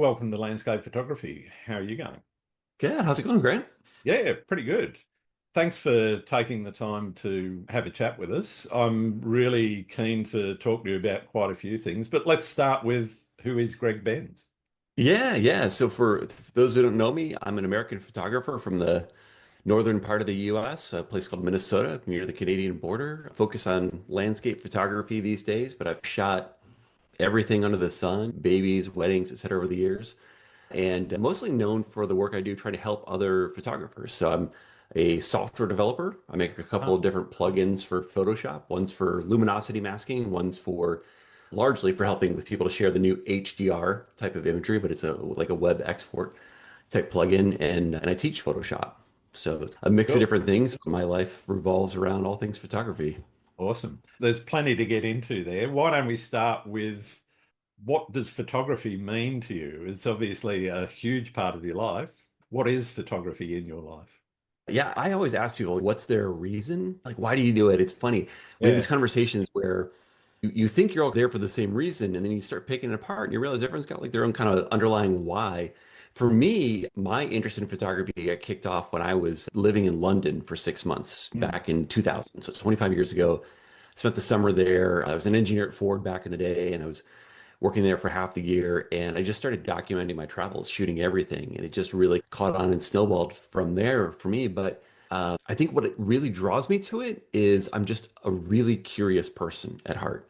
welcome to Landscape Photography. How are you going? Good. How's it going, Grant? Yeah, pretty good. Thanks for taking the time to have a chat with us. I'm really keen to talk to you about quite a few things, but let's start with who is Greg Benz? Yeah. So for those who don't know me, I'm an American photographer from the northern part of the US, a place called Minnesota, near the Canadian border. I focus on landscape photography these days, but I've shot everything under the sun, babies, weddings, etc. over the years. And mostly known for the work I do trying to help other photographers. So I'm a software developer. I make a couple Ah, of different plugins for Photoshop. One's for luminosity masking, one's for largely for helping with people to share the new HDR type of imagery, but it's like a web export type plugin, and I teach Photoshop. So it's a mix of cool. different things. My life revolves around all things photography. Awesome. There's plenty to get into there. Why don't we start with what does photography mean to you? It's obviously a huge part of your life. What is photography in your life? Yeah, I always ask people, what's their reason? Like, why do you do it? It's funny. We have these Yeah. conversations where you think you're all there for the same reason, and then you start picking it apart and you realize everyone's got like their own kind of underlying why. For me, my interest in photography got kicked off when I was living in London for 6 months Mm. back in 2000. So it's 25 years ago. Spent the summer there. I was an engineer at Ford back in the day, and I was working there for half the year. And I just started documenting my travels, shooting everything. And it just really caught on and snowballed from there for me. But I think what it really draws me to it is I'm just a really curious person at heart.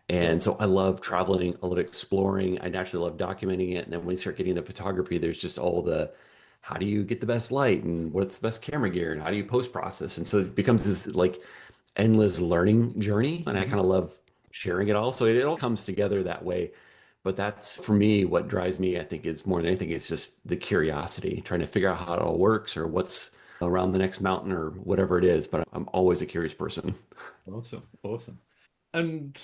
And Sure. so I love traveling, I love exploring. I naturally love documenting it. And then when you start getting the photography, there's just all the how do you get the best light and what's the best camera gear and how do you post process? And so it becomes this like endless learning journey. And I Mhm. kind of love sharing it all. So it all comes together that way. But that's for me what drives me, I think, is more than anything, it's just the curiosity, trying to figure out how it all works or what's around the next mountain or whatever it is. But I'm always a curious person. Awesome. Awesome. And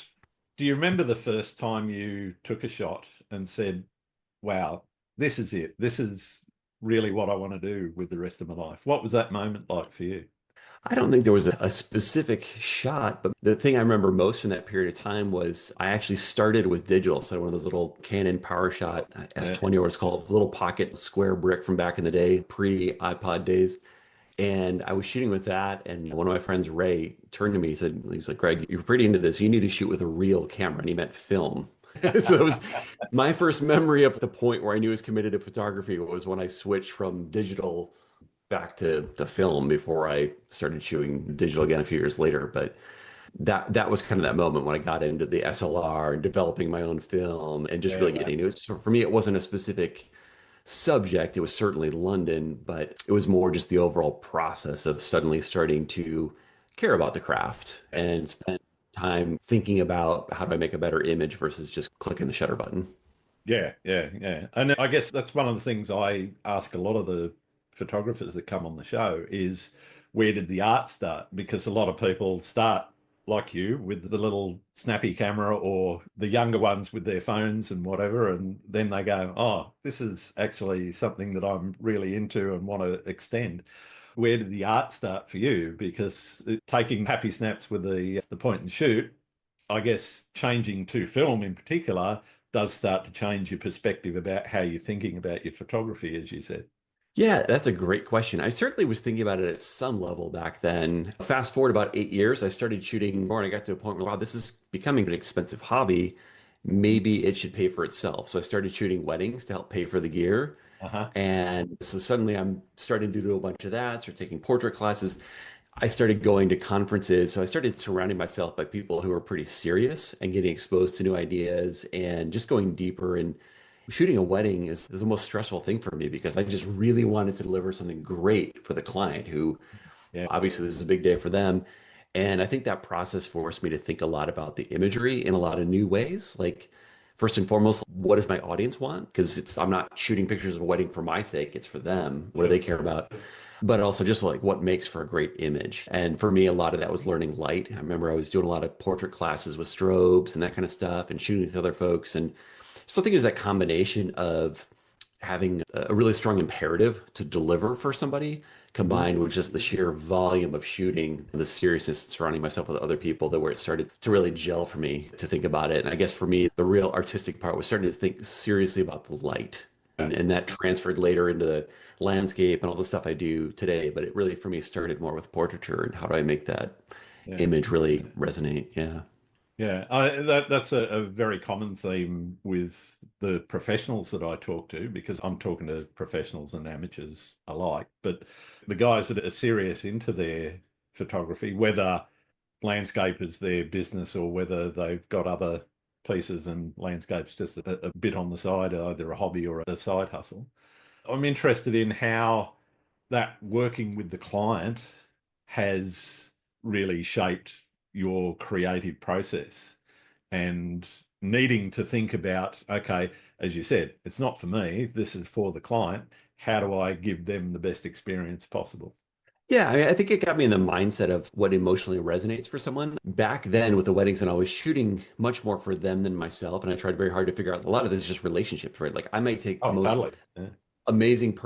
do you remember the first time you took a shot and said, wow, this is it. This is really what I want to do with the rest of my life? What was that moment like for you? I don't think there was a specific shot, but the thing I remember most from that period of time was I actually started with digital. So one of those little Canon PowerShot Yeah. S20, or it's called, little pocket square brick from back in the day, pre-iPod days. And I was shooting with that, and one of my friends, Ray, turned to me. He's like, Greg, you're pretty into this. You need to shoot with a real camera. And he meant film. So it was my first memory of the point where I knew I was committed to photography was when I switched from digital back to film before I started shooting digital again a few years later. But that was kind of that moment when I got into the SLR and developing my own film and just Yeah, really wow. getting into it. So for me, it wasn't a specific subject. It was certainly London, but it was more just the overall process of suddenly starting to care about the craft and spend time thinking about how do I make a better image versus just clicking the shutter button. Yeah. And I guess that's one of the things I ask a lot of the photographers that come on the show is where did the art start? Because a lot of people start like you with the little snappy camera or the younger ones with their phones and whatever, and then they go, oh, this is actually something that I'm really into and want to extend. Where did the art start for you? Because taking happy snaps with the point and shoot, I guess changing to film in particular does start to change your perspective about how you're thinking about your photography, as you said. Yeah, that's a great question. I certainly was thinking about it at some level back then. Fast forward about 8 years, I started shooting more and I got to a point where, wow, this is becoming an expensive hobby. Maybe it should pay for itself. So I started shooting weddings to help pay for the gear. Uh-huh. And so suddenly I'm starting to do a bunch of that, start taking portrait classes. I started going to conferences. So I started surrounding myself by people who were pretty serious and getting exposed to new ideas and just going deeper. And shooting a wedding is the most stressful thing for me because I just really wanted to deliver something great for the client who Yeah. obviously this is a big day for them. And I think that process forced me to think a lot about the imagery in a lot of new ways. Like, first and foremost, what does my audience want? Because I'm not shooting pictures of a wedding for my sake, it's for them. What do Sure. they care about? But also just like what makes for a great image. And for me, a lot of that was learning light. I remember I was doing a lot of portrait classes with strobes and that kind of stuff and shooting with other folks. And so I think there's that combination of having a really strong imperative to deliver for somebody Mhm. combined with just the sheer volume of shooting, the seriousness surrounding myself with other people that where it started to really gel for me to think about it. And I guess for me, the real artistic part was starting to think seriously about the light and that transferred later into the landscape and all the stuff I do today. But it really, for me, started more with portraiture and how do I make that Yeah. image really resonate? Yeah. Yeah, that's a very common theme with the professionals that I talk to because I'm talking to professionals and amateurs alike. But the guys that are serious into their photography, whether landscape is their business or whether they've got other pieces and landscape's just a bit on the side, either a hobby or a side hustle, I'm interested in how that working with the client has really shaped your creative process and needing to think about, okay, as you said, it's not for me, this is for the client. How do I give them the best experience possible? Yeah, I think it got me in the mindset of what emotionally resonates for someone. Back then with the weddings, and I was shooting much more for them than myself. And I tried very hard to figure out a lot of this is just relationships, right? Like I might take the Oh, most totally. Yeah. amazing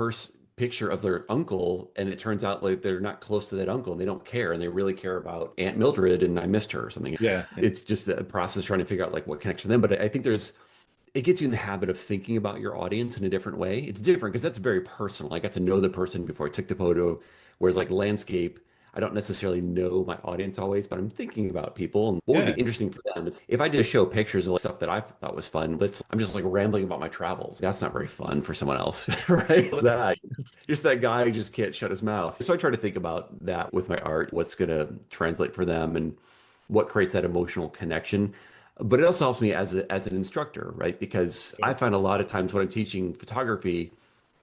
picture of their uncle, and it turns out like they're not close to that uncle and they don't care, and they really care about Aunt Mildred and I missed her or something. Yeah. It's just a process trying to figure out like what connects to them. But I think it gets you in the habit of thinking about your audience in a different way. It's different because that's very personal. I got to know the person before I took the photo, whereas like landscape, I don't necessarily know my audience always, but I'm thinking about people and what would be Yeah. interesting for them. It's if I just show pictures of stuff that I thought was fun, but I'm just like rambling about my travels. That's not very fun for someone else, right? It's that just that guy who just can't shut his mouth. So I try to think about that with my art, what's going to translate for them and what creates that emotional connection. But it also helps me as an instructor, right? Because I find a lot of times when I'm teaching photography,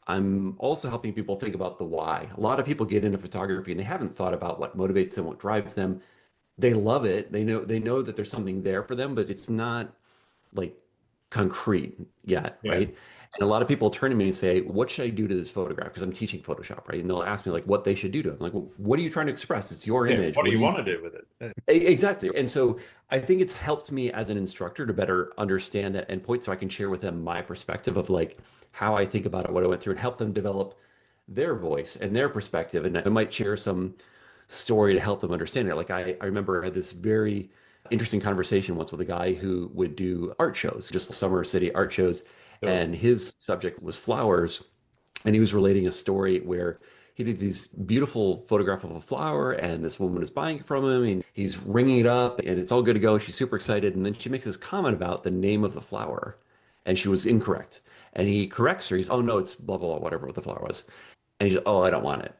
I'm also helping people think about the why. A lot of people get into photography and they haven't thought about what motivates them, what drives them. They love it. They know that there's something there for them, but it's not like concrete yet, Yeah. right? And a lot of people turn to me and say, "What should I do to this photograph?" Because I'm teaching Photoshop, right? And they'll ask me like what they should do to it. I'm like, well, "What are you trying to express? It's your Yeah. image. What do What do you you?" want to do with it? Yeah. Exactly. And so I think it's helped me as an instructor to better understand that endpoint so I can share with them my perspective of like how I think about it, what I went through, and help them develop their voice and their perspective. And I might share some story to help them understand it. Like I remember I had this very interesting conversation once with a guy who would do art shows, just summer city art shows. Sure. And his subject was flowers. And he was relating a story where he did these beautiful photograph of a flower and this woman is buying it from him and he's ringing it up and it's all good to go. She's super excited. And then she makes this comment about the name of the flower and she was incorrect. And he corrects her. He's, oh no, it's blah, blah, blah, whatever what the flower was. And he's, oh, I don't want it.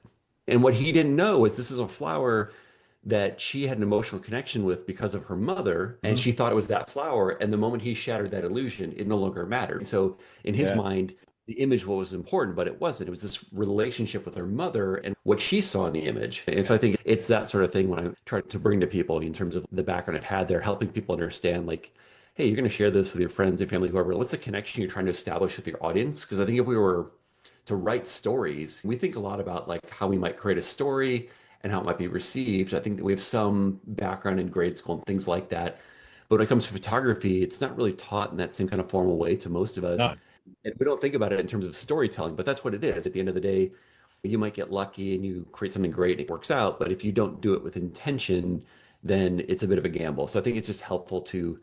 And what he didn't know is this is a flower that she had an emotional connection with because of her mother, and Mhm. she thought it was that flower. And the moment he shattered that illusion, it no longer mattered. And so in his Yeah. mind, the image was important, but it wasn't. It was this relationship with her mother and what she saw in the image. And so I Yeah. think it's that sort of thing when I try to bring to people in terms of the background I've had there, helping people understand like, hey, you're going to share this with your friends and family, whoever. What's the connection you're trying to establish with your audience? Because I think if we were to write stories, we think a lot about like how we might create a story and how it might be received. I think that we have some background in grade school and things like that. But when it comes to photography, it's not really taught in that same kind of formal way to most of us. No. And we don't think about it in terms of storytelling, but that's what it is. At the end of the day, you might get lucky and you create something great and it works out. But if you don't do it with intention, then it's a bit of a gamble. So I think it's just helpful to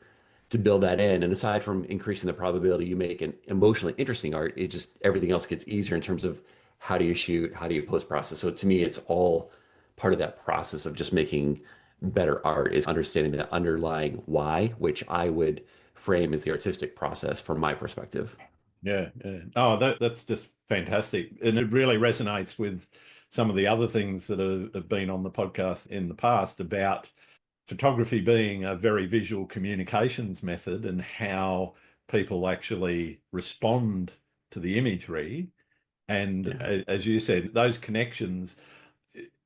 build that in. And aside from increasing the probability you make an emotionally interesting art, it just everything else gets easier in terms of how do you shoot, how do you post process. So to me, it's all part of that process of just making better art is understanding the underlying why, which I would frame as the artistic process from my perspective. Yeah, yeah. Oh, that's just fantastic. And it really resonates with some of the other things that have been on the podcast in the past about photography being a very visual communications method and how people actually respond to the imagery. And Yeah. as you said, those connections,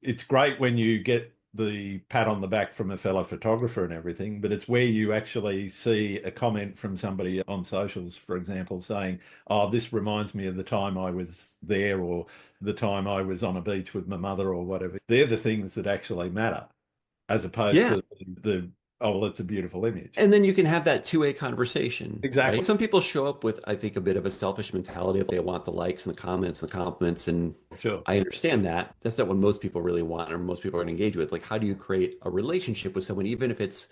it's great when you get the pat on the back from a fellow photographer and everything, but it's where you actually see a comment from somebody on socials, for example, saying, "Oh, this reminds me of the time I was there or the time I was on a beach with my mother or whatever." They're the things that actually matter as opposed Yeah. to the, "Oh, well, it's a beautiful image." And then you can have that two-way conversation, right? Exactly. Some people show up with, I think, a bit of a selfish mentality of they want the likes and the comments and the compliments. And Sure. I understand that. That's not what most people really want or most people are going to engage with. Like, how do you create a relationship with someone, even if it's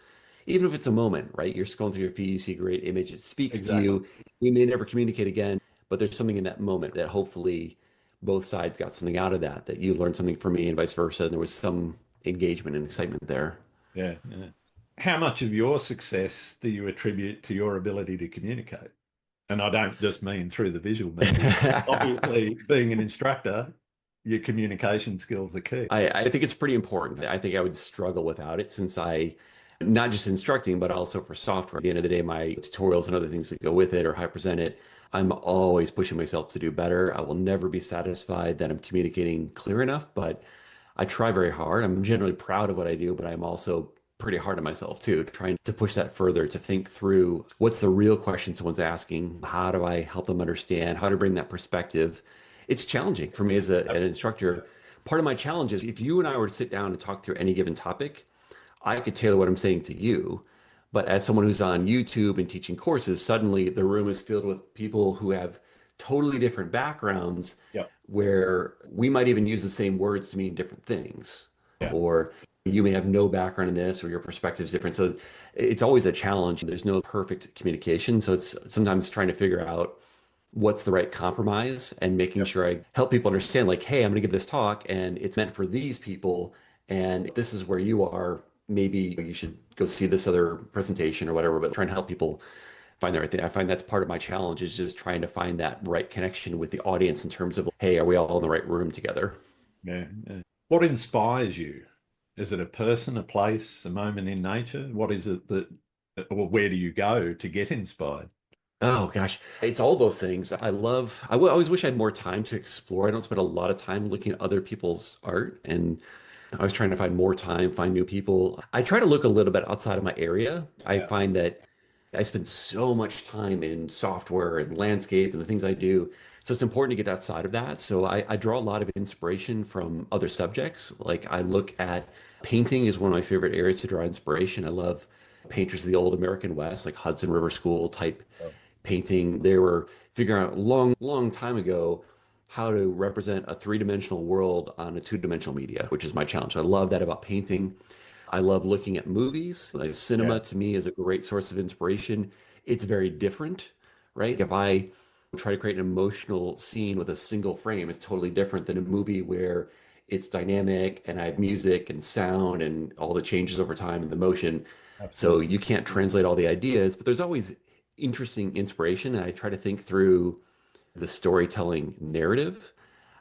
a moment, right? You're scrolling through your feed, you see a great image, it speaks to Exactly. you. We may never communicate again, but there's something in that moment that hopefully both sides got something out of that, that you learned something from me and vice versa. And there was some engagement and excitement there. Yeah, yeah. How much of your success do you attribute to your ability to communicate? And I don't just mean through the visual medium. Obviously, being an instructor, your communication skills are key. I think it's pretty important. I think I would struggle without it since I, not just instructing, but also for software. At the end of the day, my tutorials and other things that go with it or how I present it, I'm always pushing myself to do better. I will never be satisfied that I'm communicating clear enough, but I try very hard. I'm generally proud of what I do, but I'm also pretty hard on myself too, trying to push that further, to think through what's the real question someone's asking? How do I help them understand? How to bring that perspective? It's challenging for me as an instructor. Part of my challenge is if you and I were to sit down and talk through any given topic, I could tailor what I'm saying to you. But as someone who's on YouTube and teaching courses, suddenly the room is filled with people who have totally different backgrounds Yeah, where we might even use the same words to mean different things. yeah, Or you may have no background in this or your perspective is different. So it's always a challenge. There's no perfect communication. So it's sometimes trying to figure out what's the right compromise and making yeah, sure I help people understand, like, hey, I'm going to give this talk and it's meant for these people. And if this is where you are, maybe you should go see this other presentation or whatever, but trying to help people find the right thing. I find that's part of my challenge is just trying to find that right connection with the audience in terms of, hey, are we all in the right room together? yeah, yeah. What inspires you? Is it a person, a place, a moment in nature? What is it that, or where do you go to get inspired? Oh gosh, it's all those things. Always wish I had more time to explore. I don't spend a lot of time looking at other people's art, and I was trying to find more time, find new people. I try to look a little bit outside of my area. I Yeah, find that I spend so much time in software and landscape and the things I do. So it's important to get outside of that. So I draw a lot of inspiration from other subjects. Like I look at painting is one of my favorite areas to draw inspiration. I love painters of the old American West, like Hudson River School type painting. They were figuring out a long, long time ago how to represent a three-dimensional world on a two-dimensional media, which is my challenge. I love that about painting. I love looking at movies. Like yeah, cinema to me is a great source of inspiration. It's very different, right? If I try to create an emotional scene with a single frame, it's totally different than a movie where it's dynamic and I have music and sound and all the changes over time and the motion. So absolutely. you can't translate all the ideas, but there's always interesting inspiration. And I try to think through the storytelling narrative.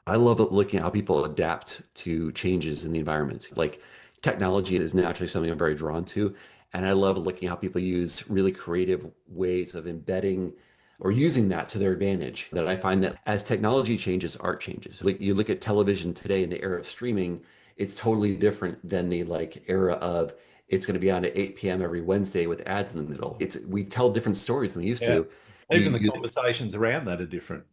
I love looking at how people adapt to changes in the environment. Like technology is naturally something I'm very drawn to. And I love looking at how people use really creative ways of embedding or using that to their advantage. That I find that as technology changes, art changes. Like you look at television today in the era of streaming, it's totally different than the like era of it's going to be on at 8 p.m. every Wednesday with ads in the middle. It's we tell different stories than we used Yeah. to. Even the You conversations around that are different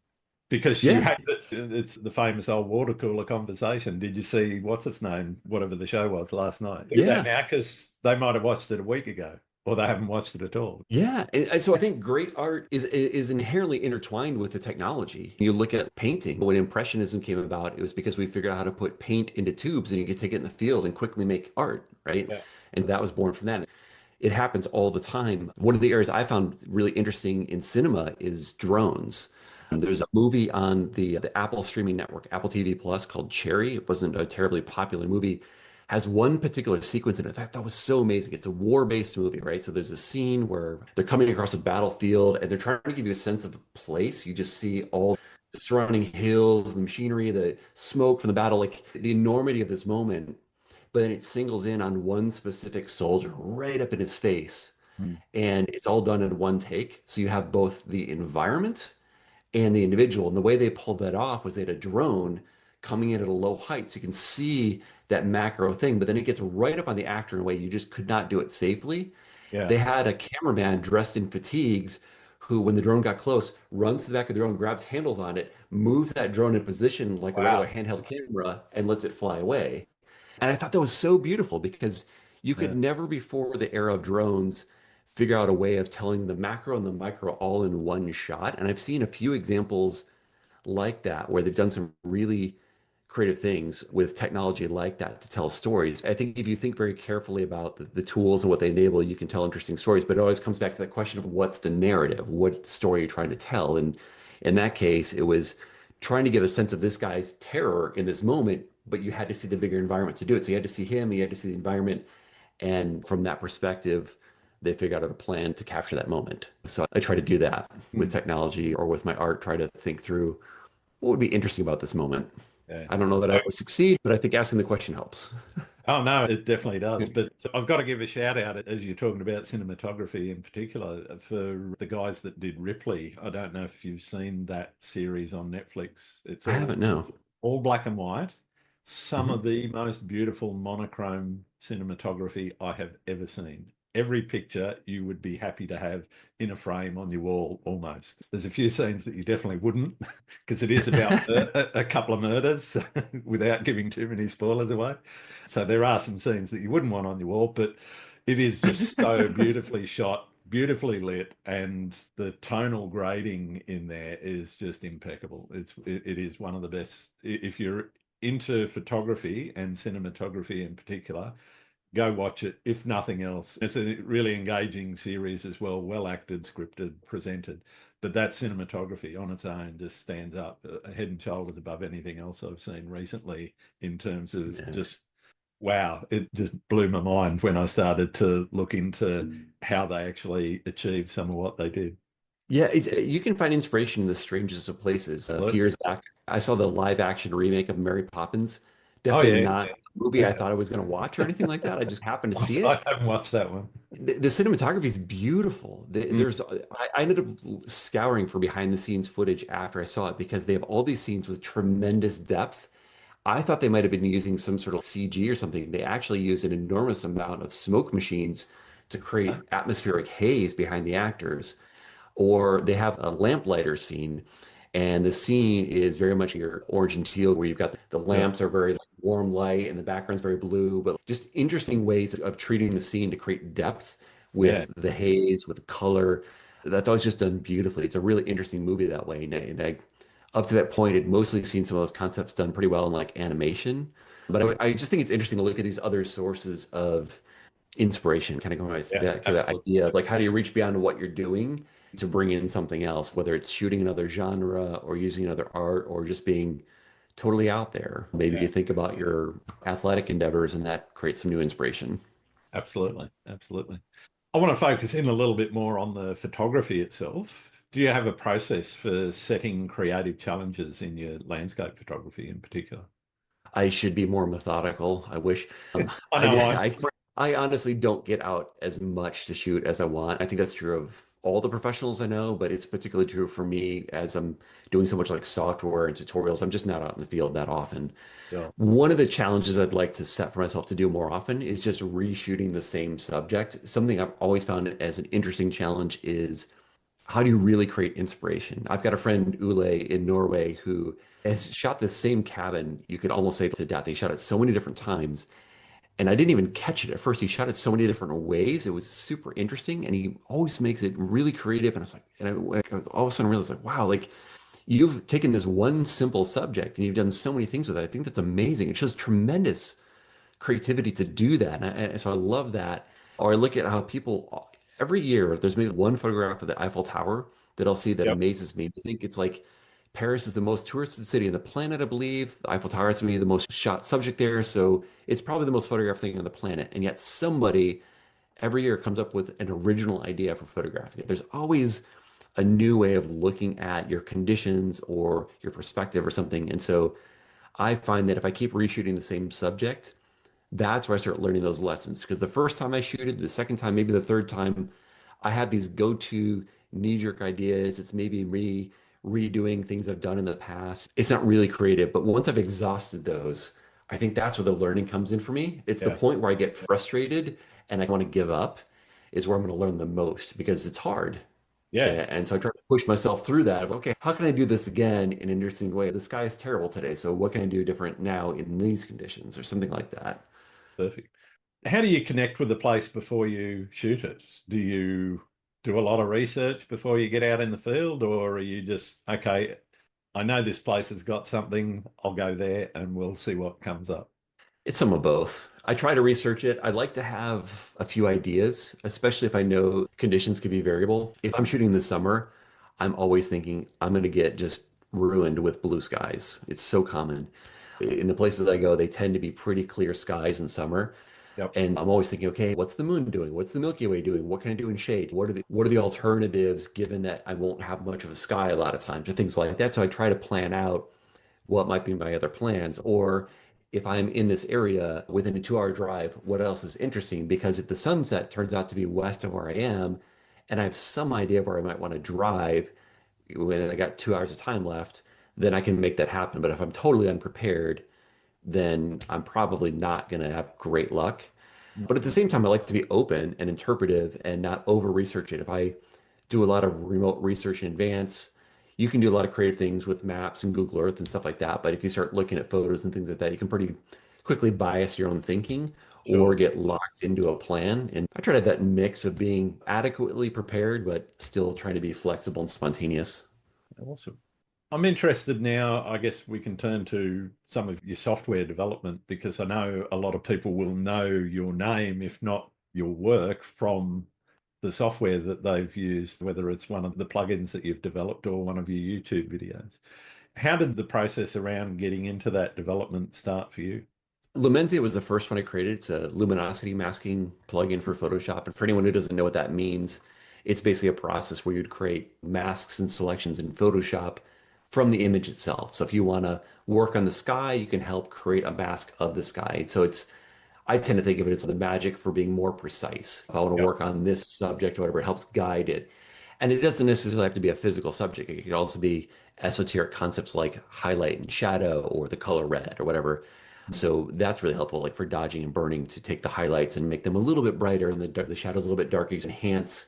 because you yeah, had it's the famous old water cooler conversation. Did you see what's its name, whatever the show was last night? Do that yeah. now because they might have watched it a week ago or they haven't watched it at all. Yeah, and so I think great art is inherently intertwined with the technology. You look at painting. When Impressionism came about, it was because we figured out how to put paint into tubes and you could take it in the field and quickly make art, right? Yeah. And that was born from that. It happens all the time. One of the areas I found really interesting in cinema is drones. There's a movie on the Apple streaming network, Apple TV Plus, called Cherry. It wasn't a terribly popular movie. Has one particular sequence in it that was so amazing. It's a war-based movie, right? So there's a scene where they're coming across a battlefield and they're trying to give you a sense of place. You just see all the surrounding hills, the machinery, the smoke from the battle, like the enormity of this moment. But then it singles in on one specific soldier right up in his face, Mm. and it's all done in one take. So you have both the environment and the individual. And the way they pulled that off was they had a drone coming in at a low height. So you can see that macro thing, but then it gets right up on the actor in a way you just could not do it safely. Yeah. They had a cameraman dressed in fatigues who, when the drone got close, runs to the back of the drone, grabs handles on it, moves that drone in position like a regular Wow. handheld camera, and lets it fly away. And I thought that was so beautiful because you could Yeah. never before the era of drones figure out a way of telling the macro and the micro all in one shot. And I've seen a few examples like that where they've done some really creative things with technology like that to tell stories. I think if you think very carefully about the tools and what they enable, you can tell interesting stories, but it always comes back to that question of what's the narrative? What story are you trying to tell? And In that case, it was trying to give a sense of this guy's terror in this moment, but you had to see the bigger environment to do it. So you had to see him, you had to see the environment. And from that perspective, they figured out a plan to capture that moment. So I try to do that with Mm. technology or with my art, try to think through what would be interesting about this moment. Yeah. I don't know that I So always succeed, but I think asking the question helps. oh no, it definitely does. But I've got to give a shout out as you're talking about cinematography in particular for the guys that did Ripley. I don't know if you've seen that series on Netflix. It's I haven't, no. all black and white. Some Mhm. of the most beautiful monochrome cinematography I have ever seen. Every picture you would be happy to have in a frame on your wall almost. There's a few scenes that you definitely wouldn't because it is about a couple of murders without giving too many spoilers away. So there are some scenes that you wouldn't want on your wall, but it is just so beautifully shot, beautifully lit, and the tonal grading in there is just impeccable. It is one of the best. If you're into photography and cinematography in particular, go watch it, if nothing else. It's a really engaging series as well, well acted, scripted, presented. But that cinematography on its own just stands up head and shoulders above anything else I've seen recently in terms of Yeah. just wow, it just blew my mind when I started to look into how they actually achieved some of what they did. Yeah, you can find inspiration in the strangest of places. A few Absolutely. years back, I saw the live action remake of Mary Poppins. Oh Definitely yeah. not a movie I thought I was going to watch or anything like that. I just happened to see I it. haven't watched that one. The cinematography is beautiful. Mm. I ended up scouring for behind the scenes footage after I saw it because they have all these scenes with tremendous depth. I thought they might have been using some sort of CG or something. They actually use an enormous amount of smoke machines to Huh? create atmospheric haze behind the actors. Or they have a lamplighter scene, and the scene is very much your orange and teal, where you've got the Yeah. lamps are very like, warm light and the background's very blue, but just interesting ways of treating the scene to create depth Yeah. with the haze, with the color. That was just done beautifully. It's a really interesting movie that way. Up to that point, I'd mostly seen some of those concepts done pretty well in like animation. But I just think it's interesting to look at these other sources of inspiration, kind of going Yeah. back to that Absolutely. idea of like how do you reach beyond what you're doing to bring in something else, whether it's shooting another genre or using another art or just being totally out there. Maybe you Yeah. think about your athletic endeavors and that creates some new inspiration. Absolutely. Absolutely. I want to focus in a little bit more on the photography itself. Do you have a process for setting creative challenges in your landscape photography in particular? I should be more methodical. I wish. I know I. I I honestly don't get out as much to shoot as I want. I think that's true of all the professionals I know, but it's particularly true for me as I'm doing so much like software and tutorials. I'm just not out in the field that often. Yeah. One of the challenges I'd like to set for myself to do more often is just reshooting the same subject. Something I've always found as an interesting challenge is how do you really create inspiration? I've got a friend, Ule, in Norway, who has shot the same cabin, you could almost say to death. He shot it so many different times. And I didn't even catch it at first. He shot it so many different ways. It was super interesting. And he always makes it really creative. And I was like, I was all of a sudden realized, like, wow, like you've taken this one simple subject and you've done so many things with it. I think that's amazing. It shows tremendous creativity to do that. And so I love that. Or I look at how people every year there's maybe one photograph of the Eiffel Tower that I'll see that Yep. amazes me. I think it's like Paris is the most touristed city on the planet, I believe. The Eiffel Tower is to be the most shot subject there, so it's probably the most photographed thing on the planet. And yet somebody every year comes up with an original idea for photographing it. There's always a new way of looking at your conditions or your perspective or something. And so I find that if I keep reshooting the same subject, that's where I start learning those lessons. Because the first time I shoot it, the second time, maybe the third time, I have these go-to knee-jerk ideas. It's maybe me redoing things I've done in the past. It's not really creative, but once I've exhausted those, I think that's where the learning comes in for me. It's the Yeah. point where I get frustrated and I want to give up is where I'm going to learn the most because it's hard. Yeah. And so I try to push myself through that of, okay, how can I do this again in an interesting way? The sky is terrible today, so what can I do different now in these conditions or something like that? Perfect. How do you connect with the place before you shoot it? Do you do a lot of research before you get out in the field, or are you just, okay, I know this place has got something, I'll go there and we'll see what comes up? It's some of both. I try to research it. I like to have a few ideas, especially if I know conditions could be variable. If I'm shooting this summer, I'm always thinking I'm going to get just ruined with blue skies. It's so common. In the places I go, they tend to be pretty clear skies in summer. Yep. And I'm always thinking, okay, what's the moon doing? What's the Milky Way doing? What can I do in shade? What are the alternatives given that I won't have much of a sky a lot of times or things like that. So I try to plan out what might be my other plans. Or if I'm in this area within a 2 hour drive, what else is interesting? Because if the sunset turns out to be west of where I am, and I have some idea of where I might want to drive when I got 2 hours of time left, then I can make that happen. But if I'm totally unprepared, then I'm probably not going to have great luck. But at the same time, I like to be open and interpretive and not over research it. If I do a lot of remote research in advance, you can do a lot of creative things with maps and Google Earth and stuff like that. But if you start looking at photos and things like that, you can pretty quickly bias your own thinking or Sure. get locked into a plan. And I try to have that mix of being adequately prepared, but still trying to be flexible and spontaneous. Awesome. I'm interested now. I guess we can turn to some of your software development because I know a lot of people will know your name, if not your work, from the software that they've used, whether it's one of the plugins that you've developed or one of your YouTube videos. How did the process around getting into that development start for you? Lumenzia was the first one I created. It's a luminosity masking plugin for Photoshop. And for anyone who doesn't know what that means, it's basically a process where you'd create masks and selections in Photoshop from the image itself. So if you want to work on the sky, you can help create a mask of the sky. So I tend to think of it as the magic for being more precise. If I want to Yep. work on this subject or whatever, it helps guide it. And it doesn't necessarily have to be a physical subject. It could also be esoteric concepts like highlight and shadow or the color red or whatever. So that's really helpful, like for dodging and burning, to take the highlights and make them a little bit brighter and the shadows a little bit darker. You can enhance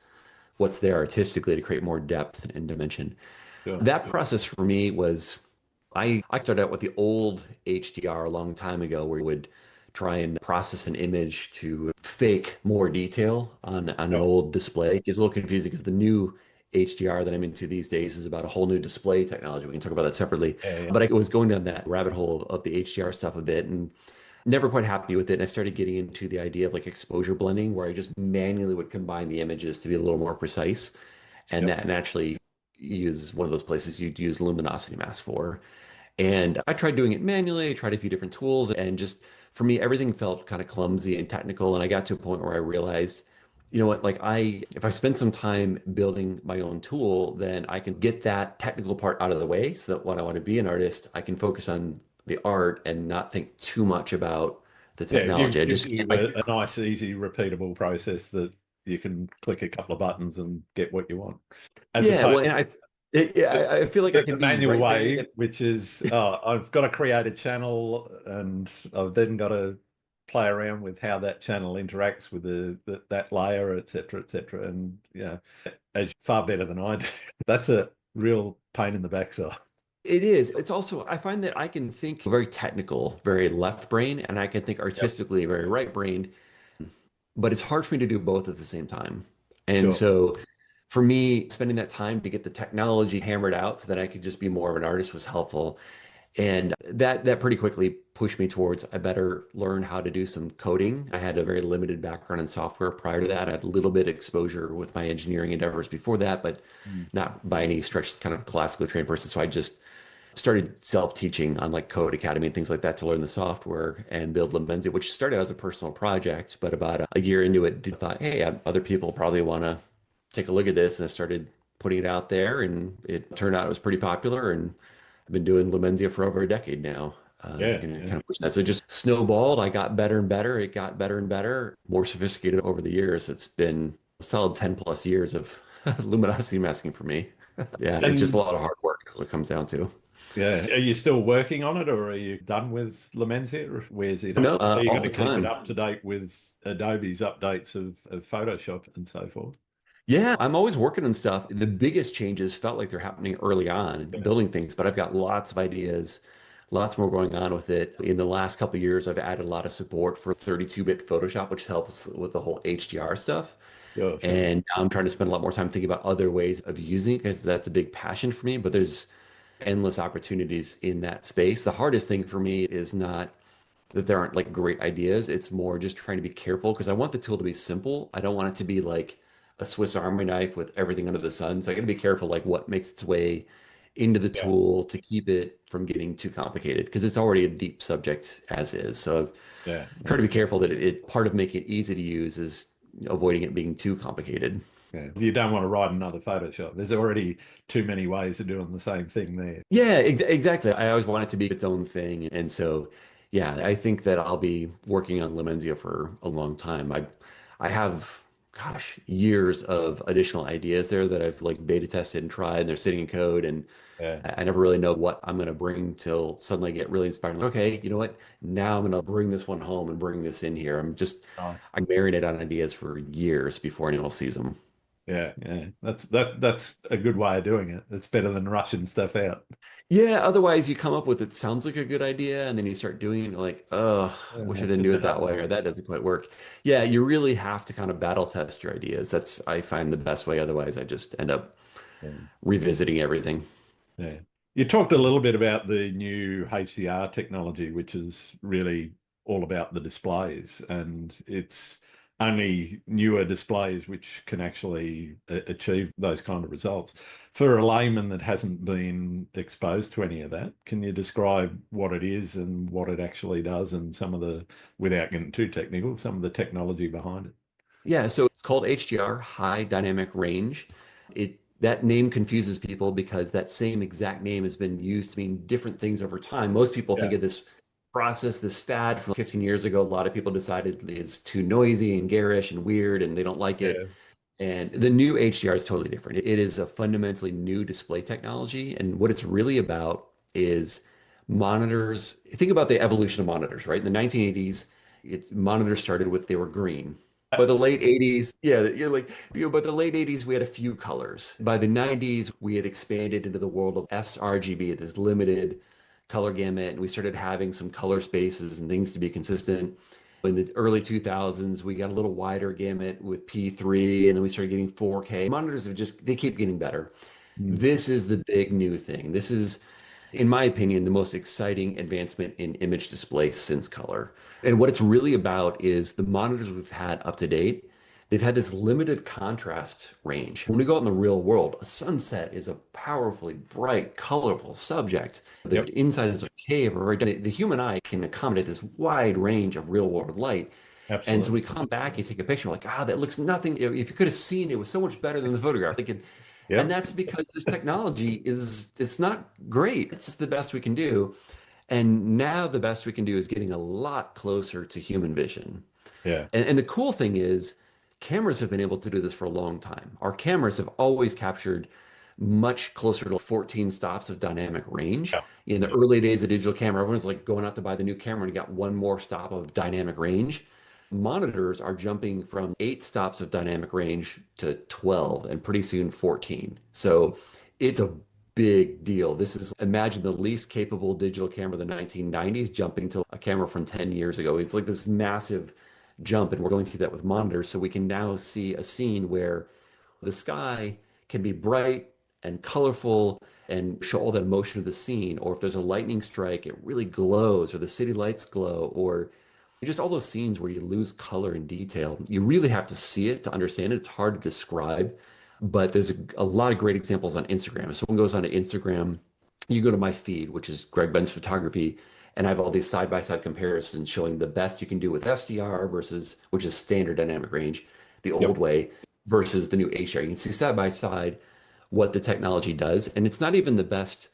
what's there artistically to create more depth and dimension. Sure. That Sure. process for me was I started out with the old HDR a long time ago, where you would try and process an image to fake more detail on an Yep. old display. It's a little confusing because the new HDR that I'm into these days is about a whole new display technology. We can talk about that separately. Yeah. Yeah. But I was going down that rabbit hole of the HDR stuff a bit and never quite happy with it. And I started getting into the idea of like exposure blending, where I just manually would combine the images to be a little more precise. And Yep. that naturally is one of those places you'd use luminosity mask for. And I tried doing it manually, I tried a few different tools, and just for me, everything felt kind of clumsy and technical. And I got to a point where I realized, you know what, like if I spend some time building my own tool, then I can get that technical part out of the way so that when I want to be an artist, I can focus on the art and not think too much about the Yeah. technology. I Gives just you can't, a nice, easy, repeatable process that you can click a couple of buttons and get what you want, as yeah, opposed well, and the, I feel like I the can be manual right brained. way, which is I've got to create a channel and I've then got to play around with how that channel interacts with that layer, et cetera, et cetera. And yeah, as far better than I do. That's a real pain in the backside. It is. It's also, I find that I can think very technical, very left brain, and I can think Yep. artistically, very right brained, but it's hard for me to do both at the same time. And Sure. so for me, spending that time to get the technology hammered out so that I could just be more of an artist was helpful. And that pretty quickly pushed me towards I better learn how to do some coding. I had a very limited background in software prior to that. I had a little bit of exposure with my engineering endeavors before that, but Mm. not by any stretch kind of classically trained person. So I just started self-teaching on like Code Academy and things like that to learn the software and build Lemenzia, which started as a personal project, but about a year into it, I thought, hey, other people probably want to take a look at this, and I started putting it out there, and it turned out it was pretty popular, and I've been doing Lemenzia for over a decade now. Yeah. Yeah. Kind of pushing that. So it just snowballed. I got better and better. It got better and better, more sophisticated over the years. It's been a solid 10 plus years of luminosity masking for me. Yeah, it's just a And lot of hard work, is what it comes down to. yeah, are you still working on it, or are you done with Lamenzia? Or where's it No, at? Are you all going the to keep it time. up to date with Adobe's updates of Photoshop and so forth? Yeah, I'm always working on stuff. The biggest changes felt like they're happening early on in Yeah. building things, but I've got lots of ideas, lots more going on with it. In the last couple of years, I've added a lot of support for 32-bit Photoshop, which helps with the whole HDR stuff. Sure, sure. And I'm trying to spend a lot more time thinking about other ways of using it because that's a big passion for me. But there's endless opportunities in that space. The hardest thing for me is not that there aren't like great ideas. It's more just trying to be careful because I want the tool to be simple. I don't want it to be like a Swiss Army knife with everything under the sun. So I got to be careful, like what makes its way into the Yeah, tool to keep it from getting too complicated because it's already a deep subject as is. So yeah, try yeah, to be careful that part of making it easy to use is avoiding it being too complicated. yeah. You don't want to write another Photoshop. There's already too many ways of doing the same thing there. Yeah, exactly. I always want it to be its own thing. And so, yeah, I think that I'll be working on Lemenzia for a long time. I have, gosh, years of additional ideas there that I've like beta tested and tried, and they're sitting in code. And Yeah, I never really know what I'm going to bring till suddenly I get really inspired. Like, okay, you know what? Now I'm going to bring this one home and bring this in here. nice. I marinate on ideas for years before anyone else sees them. Yeah, yeah. That's a good way of doing it. It's better than rushing stuff out. Yeah, otherwise you come up with it sounds like a good idea, and then you start doing it, and you're like, oh, Yeah, wish I it didn't just do it that way, doesn't. or that doesn't quite work. Yeah, you really have to kind of battle test your ideas. That's, I find, the best way. Otherwise, I just end up Yeah. revisiting everything. Yeah. You talked a little bit about the new HDR technology, which is really all about the displays, and it's only newer displays which can actually achieve those kind of results. For a layman that hasn't been exposed to any of that, can you describe what it is and what it actually does and some of the, without getting too technical, some of the technology behind it? Yeah, so it's called HDR, High Dynamic Range. It That name confuses people because that same exact name has been used to mean different things over time. Most people think Yeah. of this process, this fad from 15 years ago. A lot of people decided it's too noisy and garish and weird and they don't like it. Yeah. And the new HDR is totally different. It is a fundamentally new display technology. And what it's really about is monitors. Think about the evolution of monitors, right? In the 1980s, monitors started with they were green. By the late 80s, yeah, by the late 80s, we had a few colors. By the 90s, we had expanded into the world of sRGB, this limited color gamut, and we started having some color spaces and things to be consistent. In the early 2000s, we got a little wider gamut with P3, and then we started getting 4K. Monitors have just, they keep getting better. Mm. This is the big new thing. This is, in my opinion, the most exciting advancement in image display since color. And what it's really about is the monitors we've had up to date, they've had this limited contrast range. When we go out in the real world, a sunset is a powerfully bright, colorful subject. The Yep. inside is a cave, or the human eye can accommodate this wide range of real world light. And so Absolutely. we come back, you take a picture, like, that looks nothing. If you could have seen it, was so much better than the photograph. And Yep. that's because this technology it's not great. It's just the best we can do. And now the best we can do is getting a lot closer to human vision. Yeah. And the cool thing is, cameras have been able to do this for a long time. Our cameras have always captured much closer to 14 stops of dynamic range. Yeah. In the Yeah. early days of digital camera, everyone's like going out to buy the new camera and you got one more stop of dynamic range. Monitors are jumping from 8 stops of dynamic range to 12 and pretty soon 14. So it's a big deal. This is, imagine the least capable digital camera of the 1990s jumping to a camera from 10 years ago. It's like this massive jump, and we're going through that with monitors. So we can now see a scene where the sky can be bright and colorful and show all the emotion of the scene. Or if there's a lightning strike, it really glows, or the city lights glow, or just all those scenes where you lose color and detail. You really have to see it to understand it. It's hard to describe, but there's a lot of great examples on Instagram. If someone goes onto Instagram, you go to my feed, which is Greg Benz Photography, and I have all these side-by-side comparisons showing the best you can do with SDR versus, which is standard dynamic range, the old Yep. way, versus the new HDR. You can see side by side what the technology does, and it's not even the best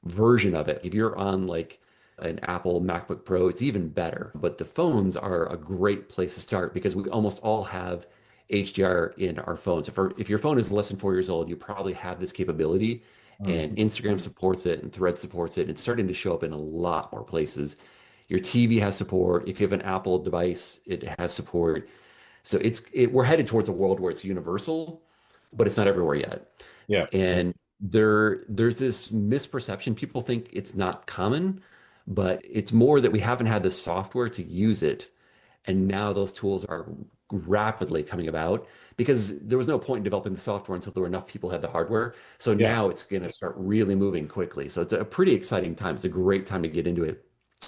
version of it. If you're on like an Apple MacBook Pro, it's even better. But the phones are a great place to start because we almost all have HDR in our phones. If your phone is less than 4 years old, you probably have this capability. And Mhm. Instagram supports it and Thread supports it. It's starting to show up in a lot more places. Your TV has support. If you have an Apple device, it has support. So we're headed towards a world where it's universal, but it's not everywhere yet. Yeah. And there's this misperception. People think it's not common, but it's more that we haven't had the software to use it. And now those tools are rapidly coming about because there was no point in developing the software until there were enough people who had the hardware. So Yeah. now it's going to start really moving quickly. So it's a pretty exciting time. It's a great time to get into it.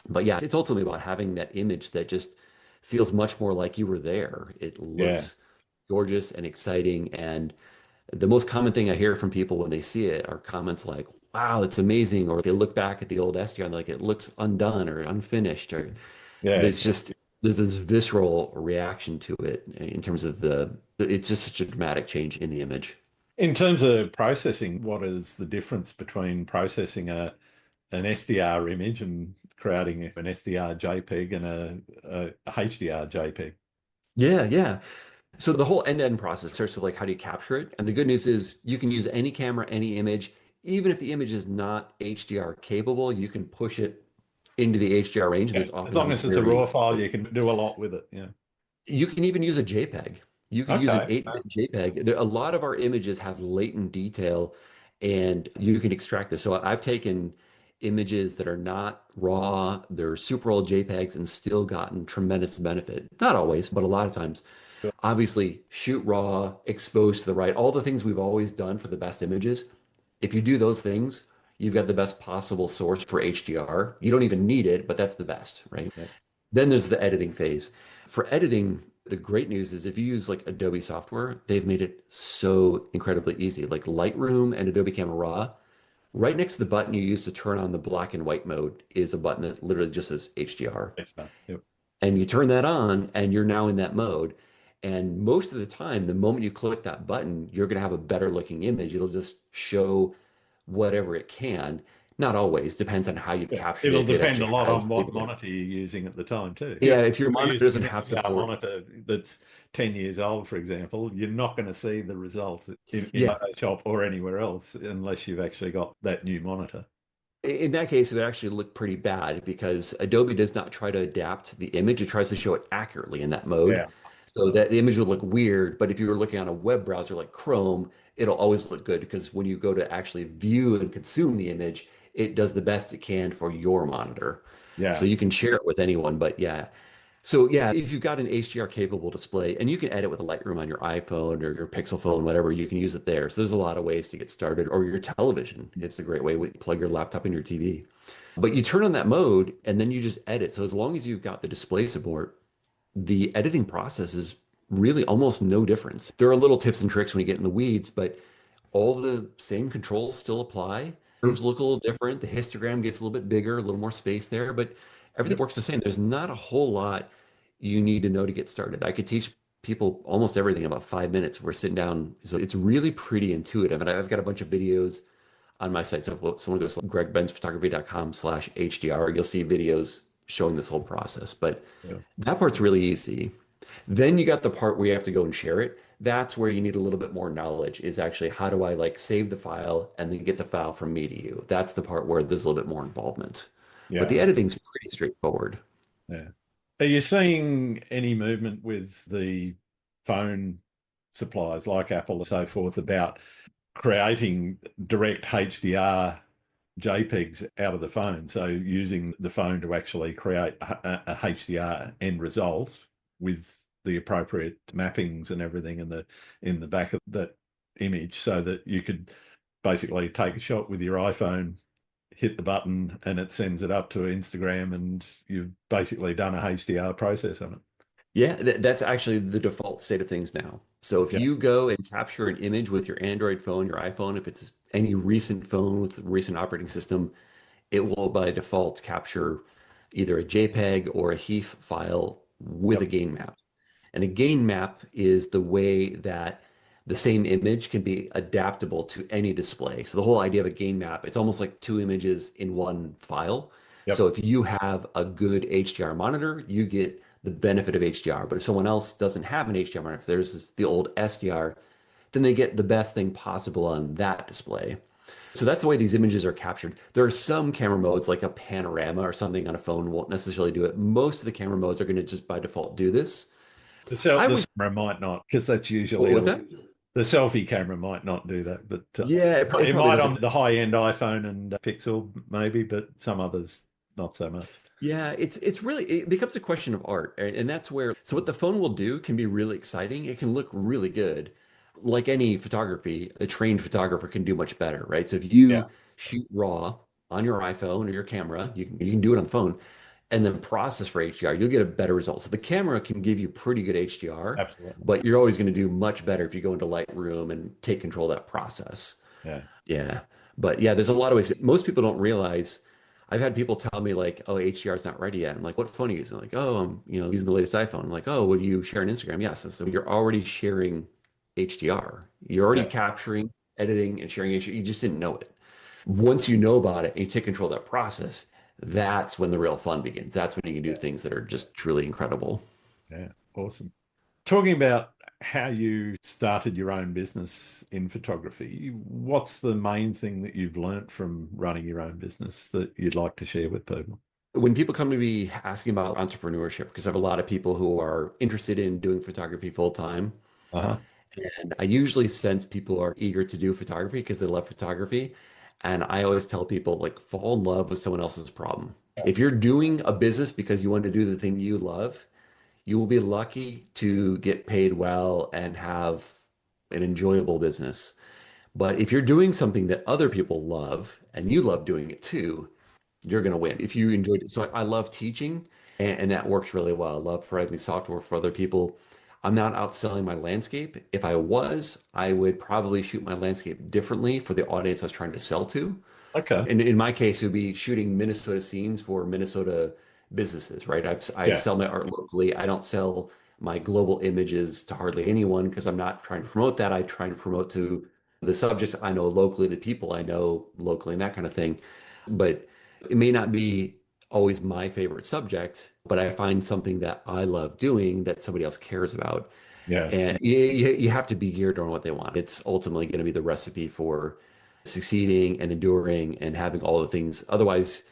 But yeah, it's ultimately about having that image that just feels much more like you were there. It Yeah. looks gorgeous and exciting. And the most common thing I hear from people when they see it are comments like, wow, it's amazing. Or they look back at the old SDR and they're like, it looks undone or unfinished. Or Yeah. there's just, there's this visceral reaction to it in terms of it's just such a dramatic change in the image. In terms of processing, what is the difference between processing an SDR image and creating an SDR JPEG and a HDR JPEG? Yeah, yeah. So the whole end-to-end process starts with like how do you capture it? And the good news is you can use any camera, any image, even if the image is not HDR capable, you can push it into the HDR range, and Yeah. it's As long oftentimes as it's a very. raw file, you can do a lot with it. Yeah. You can even use a JPEG. You can use an Okay. 8-bit JPEG. A lot of our images have latent detail, and you can extract this. So I've taken images that are not raw, they're super old JPEGs, and still gotten tremendous benefit. Not always, but a lot of times. Obviously, shoot raw, expose to the right, all the things we've always done for the best images. If you do those things, you've got the best possible source for HDR. You don't even need it, but that's the best, right? Yeah. Then there's the editing phase. For editing, the great news is if you use like Adobe software, they've made it so incredibly easy. Like Lightroom and Adobe Camera Raw, right next to the button you use to turn on the black and white mode is a button that literally just says HDR. That's fine. Yep. And you turn that on and you're now in that mode. And most of the time, the moment you click that button, you're going to have a better looking image. It'll just show whatever it can. Not always, depends on how you've Yeah. captured it. It'll If it depend a actually lot has on what capability. monitor you're using at the time too. Yeah, if If your you're monitor using doesn't an have XR support, monitor that's 10 years old, for example, you're not going to see the results in yeah. Photoshop or anywhere else unless you've actually got that new monitor. In that case, it would actually look pretty bad because Adobe does not try to adapt the image. It tries to show it accurately in that mode. Yeah. So that the image would look weird. But if you were looking on a web browser like Chrome, it'll always look good because when you go to actually view and consume the image, it does the best it can for your monitor. So Yeah. you can share it with anyone. But yeah, so yeah, if you've got an HDR capable display and you can edit with a Lightroom on your iPhone or your Pixel phone, whatever, you can use it there. So there's a lot of ways to get started, or your television. It's a great way to plug your laptop in your TV. But you turn on that mode and then you just edit. So as long as you've got the display support, the editing process is really almost no difference. There are little tips and tricks when you get in the weeds, but all the same controls still apply. Curves look a little different. The histogram gets a little bit bigger, a little more space there, but everything Yep. works the same. There's not a whole lot you need to know to get started. I could teach people almost everything in about 5 minutes. We're sitting down. So it's really pretty intuitive. And I've got a bunch of videos on my site. So if someone goes to gregbenzphotography.com/HDR, you'll see videos showing this whole process. But Yeah. that part's really easy. Then you got the part where you have to go and share it. That's where you need a little bit more knowledge is actually how do I like save the file and then get the file from me to you. That's the part where there's a little bit more involvement. But the Yeah. editing's pretty straightforward. Yeah. Are you seeing any movement with the phone suppliers like Apple and so forth about creating direct HDR JPEGs out of the phone? So using the phone to actually create a HDR end result with the appropriate mappings and everything in the back of that image so that you could basically take a shot with your iPhone, hit the button, and it sends it up to Instagram, and you've basically done a HDR process on it. Yeah, that's actually the default state of things now. So if Yeah. you go and capture an image with your Android phone, your iPhone, if it's any recent phone with a recent operating system, it will by default capture either a JPEG or a HEIF file with a Yep. gain map. And a gain map is the way that the same image can be adaptable to any display. So the whole idea of a gain map, it's almost like two images in one file. So Yep. if you have a good HDR monitor, you get the benefit of HDR. But if someone else doesn't have an HDR monitor, if the old SDR, then they get the best thing possible on that display. So that's the way these images are captured. There are some camera modes like a panorama or something on a phone won't necessarily do it. Most of the camera modes are going to just by default do this. I The would, camera might not, because that's what usually was that? the selfie camera might not do that, but Yeah, it it probably might on doesn't. the high-end iPhone and Pixel maybe, but some others not so much. Yeah, it's really it becomes a question of art, right? And that's where so what the phone will do can be really exciting. It can look really good. Like any photography, a trained photographer can do much better, right? So if Yeah. you shoot raw on your iPhone or your camera, you can do it on the phone. and then process for HDR, you'll get a better result. So the camera can give you pretty good HDR, Absolutely. but you're always going to do much better if you go into Lightroom and take control of that process. Yeah. Yeah. But yeah, there's a lot of ways. Most people don't realize. I've had people tell me like, "Oh, HDR is not ready yet." I'm like, "What phone are you using?" Like, "Oh, I'm, using the latest iPhone." I'm like, "Oh, would you share on Instagram?" Yes. So you're already sharing HDR. You're already Yeah. capturing, editing, and sharing HDR. You just didn't know it. Once you know about it and you take control of that process, that's when the real fun begins. That's when you can do Yeah. things that are just truly incredible. Yeah. Awesome. Talking about how you started your own business in photography, what's the main thing that you've learnt from running your own business that you'd like to share with people? When people come to me asking about entrepreneurship, because I have a lot of people who are interested in doing photography full time, Uh-huh. and I usually sense people are eager to do photography because they love photography. And I always tell people, like, fall in love with someone else's problem. If you're doing a business because you want to do the thing you love, you will be lucky to get paid well and have an enjoyable business. But if you're doing something that other people love and you love doing it too, you're going to win if you enjoyed it. So I love teaching, and that works really well. I love providing software for other people. I'm not outselling my landscape. If I was, I would probably shoot my landscape differently for the audience I was trying to sell to. Okay. In my case, it would be shooting Minnesota scenes for Minnesota businesses, right? I Yeah. sell my art locally. I don't sell my global images to hardly anyone because I'm not trying to promote that. I try to promote to the subjects I know locally, the people I know locally, and that kind of thing. But it may not be always my favorite subject, but I find something that I love doing that somebody else cares about. Yeah. And you have to be geared on what they want. It's ultimately going to be the recipe for succeeding and enduring and having all the things. Otherwise,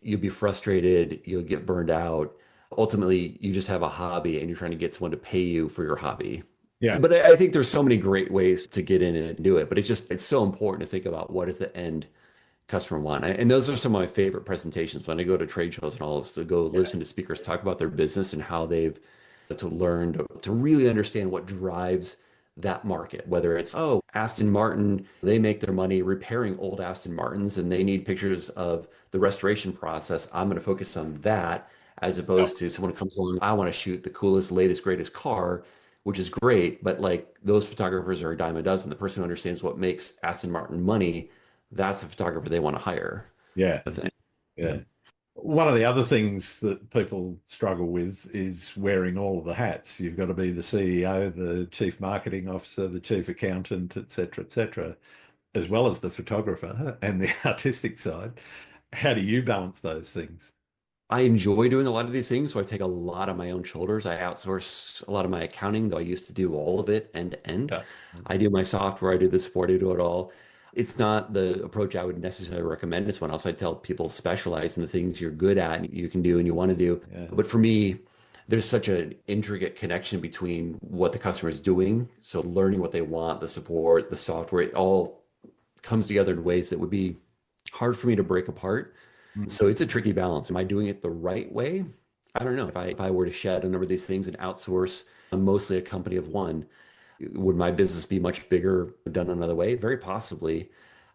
you'll be frustrated, you'll get burned out. Ultimately, you just have a hobby and you're trying to get someone to pay you for your hobby. Yeah. But I think there's so many great ways to get in and do it. But it's so important to think about what is the end customer want. And those are some of my favorite presentations when I go to trade shows and all, is to go Yeah. listen to speakers talk about their business and how they've to learn to really understand what drives that market. Whether it's, oh, Aston Martin, they make their money repairing old Aston Martins and they need pictures of the restoration process. I'm going to focus on that as Yeah. opposed to someone who comes along, I want to shoot the coolest, latest, greatest car, which is great. But like those photographers are a dime a dozen. The person who understands what makes Aston Martin money, that's the photographer they want to hire. Yeah. I think. Yeah. Yeah. One of the other things that people struggle with is wearing all of the hats. You've got to be the CEO, the chief marketing officer, the chief accountant, et cetera, as well as the photographer and the artistic side. How do you balance those things? I enjoy doing a lot of these things, so I take a lot on my own shoulders. I outsource a lot of my accounting, though I used to do all of it end to end. Yeah. I do my software, I do the support, I do it all. It's not the approach I would necessarily recommend. It's one else I tell people specialize in the things you're good at and you can do and you want to do. Yeah. But for me, there's such an intricate connection between what the customer is doing. So learning what they want, the support, the software, it all comes together in ways that would be hard for me to break apart. Mm. So it's a tricky balance. Am I doing it the right way? I don't know. If I were to shed a number of these things and outsource mostly a company of one, would my business be much bigger done another way? Very possibly.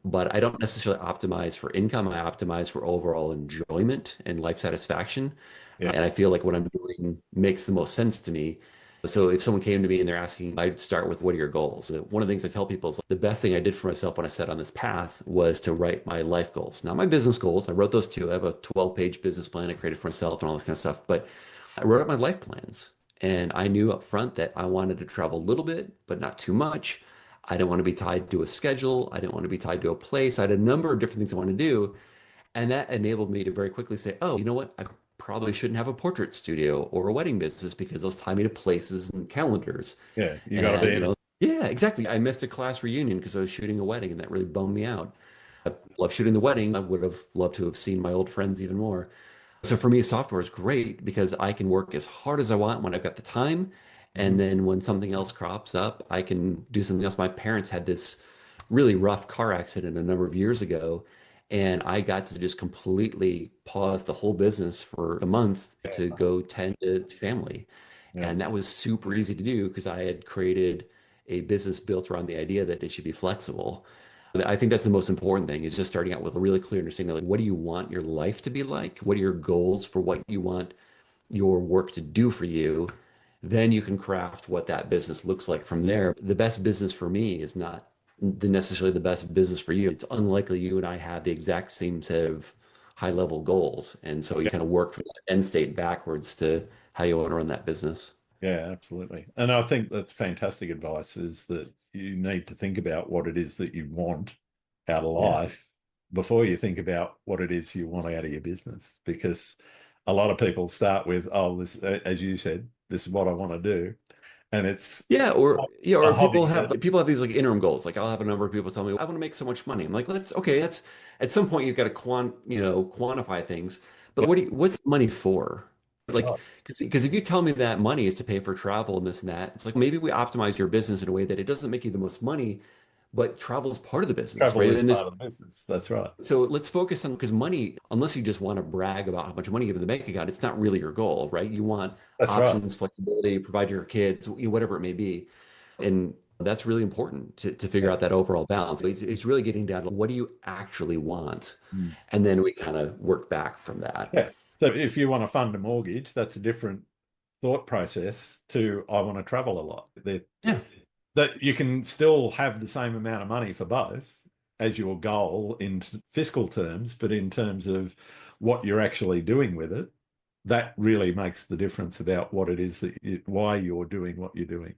But I don't necessarily optimize for income. I optimize for overall enjoyment and life satisfaction. Yeah. And I feel like what I'm doing makes the most sense to me. So if someone came to me and they're asking, I'd start with what are your goals? One of the things I tell people is the best thing I did for myself when I set on this path was to write my life goals. Not my business goals. I wrote those too. I have a 12-page business plan I created for myself and all this kind of stuff. But I wrote up my life plans. And I knew up front that I wanted to travel a little bit, but not too much. I didn't want to be tied to a schedule. I didn't want to be tied to a place. I had a number of different things I wanted to do. And that enabled me to very quickly say, oh, you know what? I probably shouldn't have a portrait studio or a wedding business because those tie me to places and calendars. Yeah. You got to And, be in it. yeah, exactly. I missed a class reunion because I was shooting a wedding and that really bummed me out. I love shooting the wedding. I would have loved to have seen my old friends even more. So for me, software is great because I can work as hard as I want when I've got the time. Mhm. And then when something else crops up, I can do something else. My parents had this really rough car accident a number of years ago, and I got to just completely pause the whole business for a month to Yeah. go tend to family. Yeah. And that was super easy to do because I had created a business built around the idea that it should be flexible. I think that's the most important thing is just starting out with a really clear understanding, like what do you want your life to be like? What are your goals for what you want your work to do for you? Then you can craft what that business looks like from there. The best business for me is not necessarily the best business for you. It's unlikely you and I have the exact same set of high level goals. And so you Yeah, kind of work from that end state backwards to how you want to run that business. yeah, absolutely. And I think that's fantastic advice is that you need to think about what it is that you want out of Yeah. life before you think about what it is you want out of your business. Because a lot of people start with, oh, this, as you said, this is what I want to do. And it's Yeah, or yeah, a or hobby that, people have these like interim goals. Like I'll have a number of people tell me, I want to make so much money. I'm like, well, that's okay. That's at some point you've got to quantify things. But yeah, what's money for? that's Like, right. because if you tell me that money is to pay for travel and this and that, it's like maybe we optimize your business in a way that it doesn't make you the most money, but travel is part of the business, Travel right? is And this part of the business. That's right. so let's focus on because money, unless you just want to brag about how much money you have in the bank account, it's not really your goal, right? You want That's right. options, flexibility, provide your kids, whatever it may be. And that's really important to figure Yeah. out that overall balance. It's really getting down to what do you actually want? Mm. And then we kind of work back from that. Yeah. So if you want to fund a mortgage, that's a different thought process to I want to travel a lot. Yeah. That you can still have the same amount of money for both as your goal in fiscal terms, but in terms of what you're actually doing with it, that really makes the difference about what it is that why you're doing what you're doing.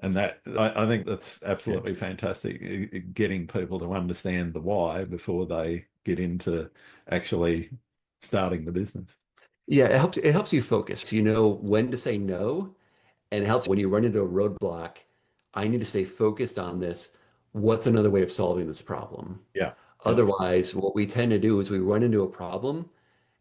And that I think that's Yeah. absolutely fantastic, getting people to understand the why before they get into actually starting the business. Yeah, it helps you focus. So you know when to say no. And it helps when you run into a roadblock. I need to stay focused on this. What's another way of solving this problem? Yeah. Yeah. Otherwise, what we tend to do is we run into a problem and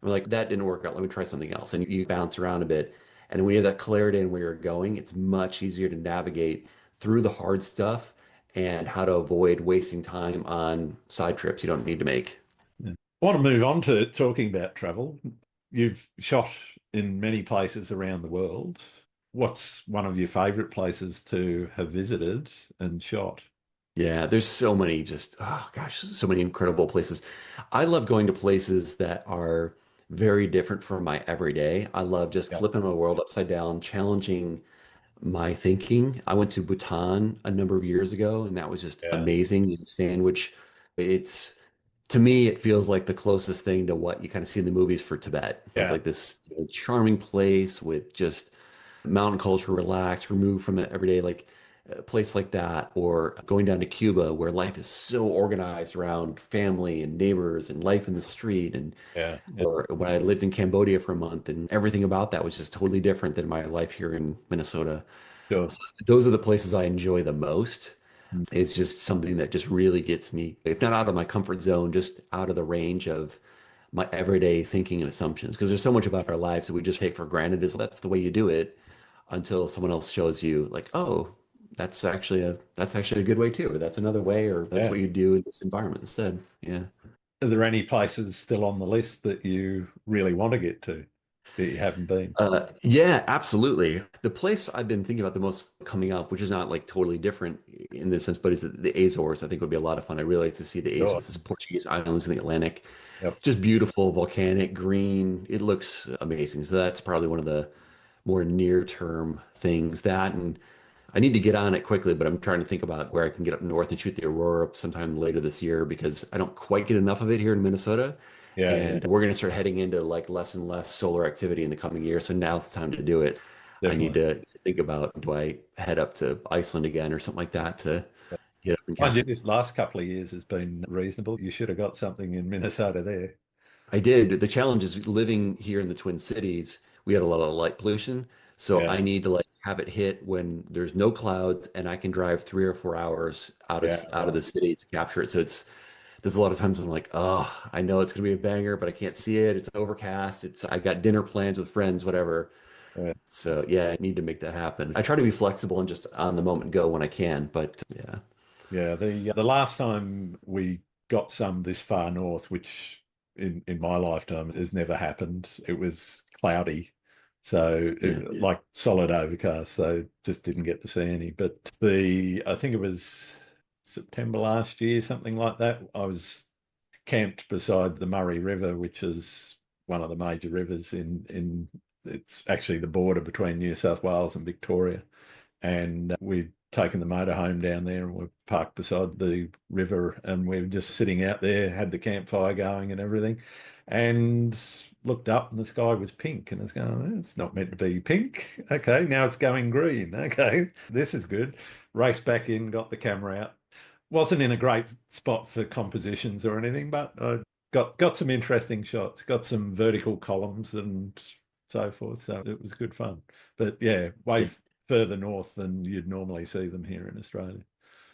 we're like, that didn't work out. Let me try something else. And you bounce around a bit. And when you have that clarity in where you're going, it's much easier to navigate through the hard stuff and how to avoid wasting time on side trips you don't need to make. Yeah. I want to move on to talking about travel. You've shot in many places around the world. What's one of your favorite places to have visited and shot? Yeah, there's so many just, oh gosh, so many incredible places. I love going to places that are very different from my everyday. I love just Yeah. flipping my world upside down, challenging my thinking. I went to Bhutan a number of years ago, and that was just Yeah. amazing. The sandwich, it's to me, it feels like the closest thing to what you kind of see in the movies for Tibet, Yeah. like this charming place with just mountain culture, relaxed, removed from it every day, like a place like that, or going down to Cuba where life is so organized around family and neighbors and life in the street, and Yeah. Yeah. or when I lived in Cambodia for a month, and everything about that was just totally different than my life here in Minnesota. Sure. So those are the places I enjoy the most. Mm. It's just something that just really gets me, if not out of my comfort zone, just out of the range of my everyday thinking and assumptions. Because there's so much about our lives that we just take for granted as that's the way you do it until someone else shows you like, oh, that's actually a good way too, or that's another way, or that's Yeah. what you do in this environment instead. Yeah. Are there any places still on the list that you really want to get to that you haven't been? Yeah, absolutely. The place I've been thinking about the most coming up, which is not like totally different in this sense, but is the Azores. I think would be a lot of fun. I really like to see the Sure. Azores, this Portuguese islands in the Atlantic. Yep. Just beautiful, volcanic, green. It looks amazing. So that's probably one of the more near-term things. That and I need to get on it quickly, but I'm trying to think about where I can get up north and shoot the aurora sometime later this year because I don't quite get enough of it here in Minnesota. Yeah. Yeah. And we're going to start heading into like less and less solar activity in the coming year. So now's the time to do it. I need Definitely. to think about do I head up to Iceland again or something like that to get up and Mind you, capture. this last couple of years has been reasonable. You should have got something in Minnesota there. I did. The challenge is living here in the Twin Cities, we had a lot of light pollution. So Yeah. I need to like have it hit when there's no clouds and I can drive 3 or 4 hours Yeah. out of Right. the city to capture it. So there's a lot of times I'm like, oh, I know it's gonna be a banger, but I can't see it. It's overcast. I got dinner plans with friends, whatever. Yeah. So yeah, I need to make that happen. I try to be flexible and just on the moment go when I can, but yeah. Yeah. The last time we got some this far north, which in my lifetime has never happened, it was cloudy. So Yeah. like solid overcast, so just didn't get to see any. But the I think it was September last year, something like that. I was camped beside the Murray River, which is one of the major rivers in it's actually the border between New South Wales and Victoria. And we'd taken the motorhome down there and we're parked beside the river and we were just sitting out there, had the campfire going and everything, and looked up and the sky was pink and it's going, it's not meant to be pink. Okay, now it's going green. Okay, this is good. Raced back in, got the camera out. Wasn't in a great spot for compositions or anything, but I got some interesting shots, got some vertical columns and so forth. So it was good fun. But yeah, way further north than you'd normally see them here in Australia.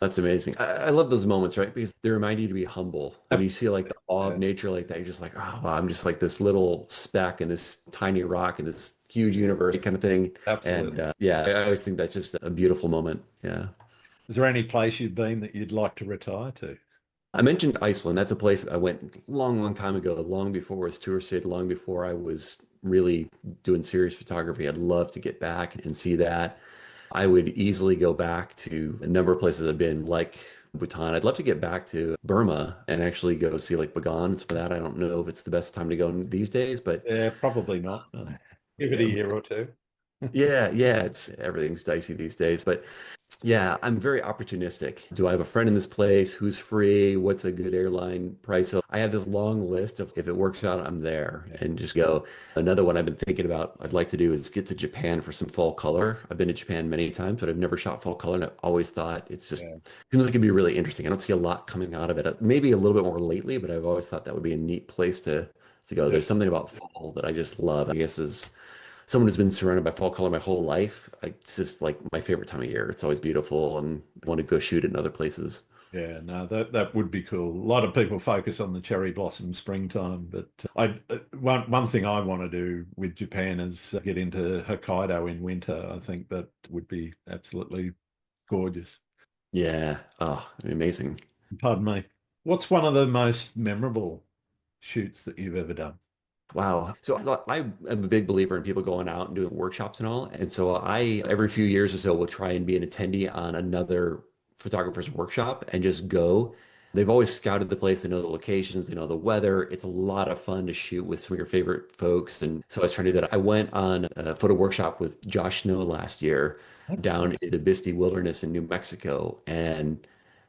That's amazing. I love those moments, right? Because they remind you to be humble. When you see like the awe of Yeah, nature like that, you're just like, oh, wow, I'm just like this little speck in this tiny rock in this huge universe kind of thing. And absolutely. yeah, I always think that's just a beautiful moment. Yeah. Is there any place you've been that you'd like to retire to? I mentioned Iceland. That's a place I went long, long time ago, long before it was touristed, long before I was really doing serious photography. I'd love to get back and see that. I would easily go back to a number of places I've been, like Bhutan. I'd love to get back to Burma and actually go see like Bagan and some of that. I don't know if it's the best time to go these days, but Yeah, probably not. Give it a yeah, year or two. yeah, it's everything's dicey these days. But yeah, I'm very opportunistic. Do I have a friend in this place? Who's free? What's a good airline price? So I have this long list of if it works out, I'm there and just go. Another one I've been thinking about I'd like to do is get to Japan for some fall color. I've been to Japan many times, but I've never shot fall color. And I've always thought it's just Yeah, seems like it'd be really interesting. I don't see a lot coming out of it. Maybe a little bit more lately, but I've always thought that would be a neat place to go. There's something about fall that I just love. I guess is someone who's been surrounded by fall color my whole life. It's just like my favorite time of year. It's always beautiful and I want to go shoot it in other places. yeah, no, that would be cool. A lot of people focus on the cherry blossom springtime, but one thing I want to do with Japan is get into Hokkaido in winter. I think that would be absolutely gorgeous. Yeah. Oh, amazing. Pardon me. What's one of the most memorable shoots that you've ever done? Wow. So I am a big believer in people going out and doing workshops and all. And so I, every few years or so, will try and be an attendee on another photographer's workshop and just go. They've always scouted the place. They know the locations, they know the weather. It's a lot of fun to shoot with some of your favorite folks. And so I was trying to do that. I went on a photo workshop with Josh Snow last year down in the Bisbee Wilderness in New Mexico. And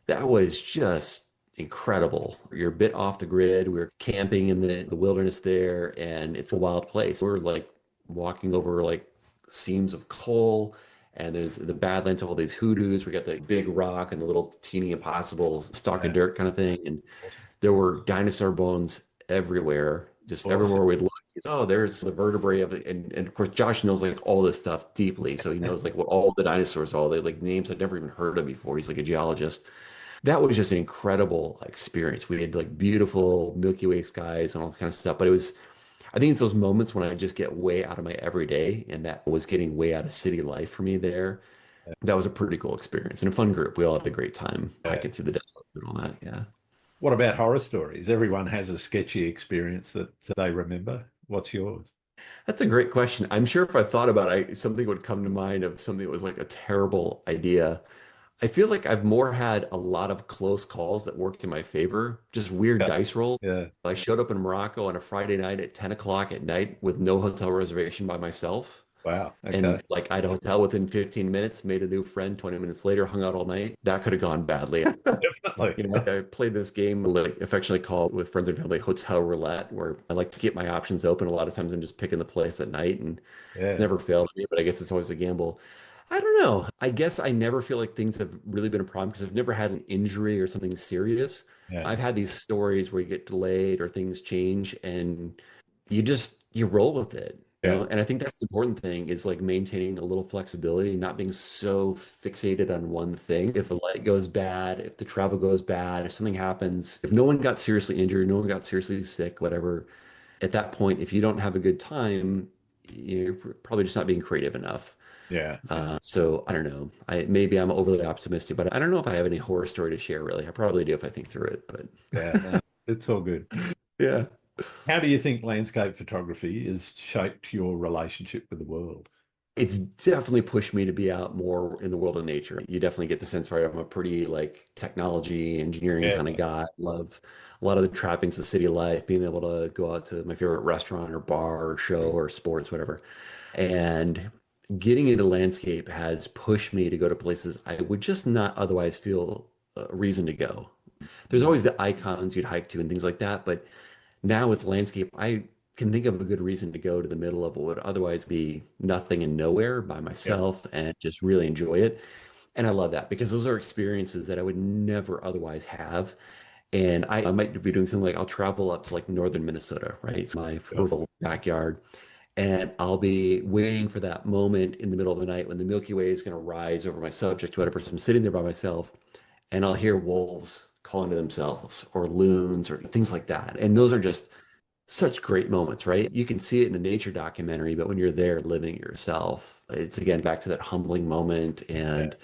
that was just incredible. You're a bit off the grid. We're camping in the wilderness there, and it's a wild place. We're like walking over like seams of coal, and there's the Badlands, all these hoodoos. We got the big rock and the little teeny impossible stalk of Yeah, dirt kind of thing. And awesome. there were dinosaur bones everywhere, just Awesome. everywhere we'd look. Oh, there's the vertebrae of it. And of course, Josh knows like all this stuff deeply. So he knows like what all the dinosaurs are, they like names I'd never even heard of before. He's like a geologist. That was just an incredible experience. We had like beautiful Milky Way skies and all that kind of stuff. But it was, I think it's those moments when I just get way out of my everyday, and that was getting way out of city life for me there. That was a pretty cool experience and a fun group. We all had a great time Yeah. hiking through the desert and all that. Yeah. What about horror stories? Everyone has a sketchy experience that they remember. What's yours? That's a great question. I'm sure if I thought about it, something would come to mind of something that was like a terrible idea. I feel like I've more had a lot of close calls that worked in my favor, just weird Yeah. dice rolls. Yeah. I showed up in Morocco on a Friday night at 10 o'clock at night with no hotel reservation by myself. Wow. And Okay. like I had a hotel within 15 minutes, made a new friend 20 minutes later, hung out all night. That could have gone badly. Definitely. I played this game like affectionately called with friends and family hotel roulette, where I like to keep my options open. A lot of times I'm just picking the place at night and it's Yeah. never failed me, but I guess it's always a gamble. I don't know. I guess I never feel like things have really been a problem because I've never had an injury or something serious. Yeah. I've had these stories where you get delayed or things change and you roll with it, you Yeah. know? And I think that's the important thing is like maintaining a little flexibility, not being so fixated on one thing. If the light goes bad, if the travel goes bad, if something happens, if no one got seriously injured, no one got seriously sick, whatever, at that point, if you don't have a good time, you're probably just not being creative enough. Yeah. Yeah. So I don't know. Maybe I'm overly optimistic, but I don't know if I have any horror story to share really. I probably do if I think through it, but Yeah. No, it's all good. yeah. How do you think landscape photography has shaped your relationship with the world? It's definitely pushed me to be out more in the world of nature. You definitely get the sense, right? I'm a pretty like technology, engineering Yeah, kind of guy. Love a lot of the trappings of city life, being able to go out to my favorite restaurant or bar or show or sports, whatever. And getting into landscape has pushed me to go to places I would just not otherwise feel a reason to go. There's mm, always the icons you'd hike to and things like that, but now with landscape, I can think of a good reason to go to the middle of what would otherwise be nothing and nowhere by yeah, myself and just really enjoy it. And I love that because those are experiences that I would never otherwise have. And I might be doing something like I'll travel up to like northern Minnesota, right? It's my sure. rural backyard. And I'll be waiting for that moment in the middle of the night when the Milky Way is going to rise over my subject, whatever. So I'm sitting there by myself and I'll hear wolves calling to themselves or loons or things like that. And those are just such great moments, right? You can see it in a nature documentary, but when you're there living it yourself, it's again back to that humbling moment Yeah, and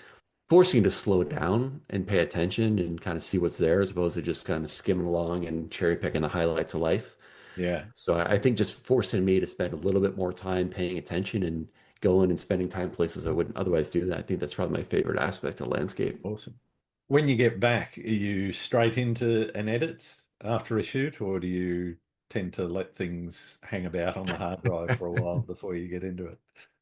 forcing you to slow down and pay attention and kind of see what's there as opposed to just kind of skimming along and cherry picking the highlights of life. yeah, So I think just forcing me to spend a little bit more time paying attention and going and spending time places I wouldn't otherwise do that. I think that's probably my favorite aspect of landscape. awesome. When you get back, are you straight into an edit after a shoot, or do you tend to let things hang about on the hard drive for a while before you get into it?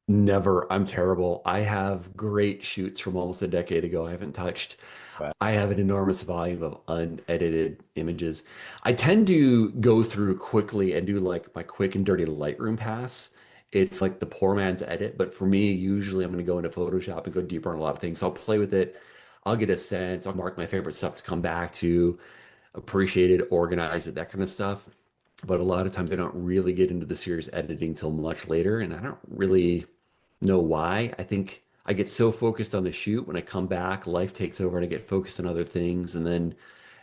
Never. I'm terrible. I have great shoots from almost a decade ago I haven't touched. Wow. I have an enormous volume of unedited images. I tend to go through quickly and do like my quick and dirty Lightroom pass. It's like the poor man's edit, but for me, usually I'm going to go into Photoshop and go deeper on a lot of things. So I'll play with it. I'll get a sense. I'll mark my favorite stuff to come back to, appreciate it, organize it, that kind of stuff. But a lot of times I don't really get into the serious editing till much later, and I don't really know why. I think I get so focused on the shoot when I come back, life takes over and I get focused on other things. And then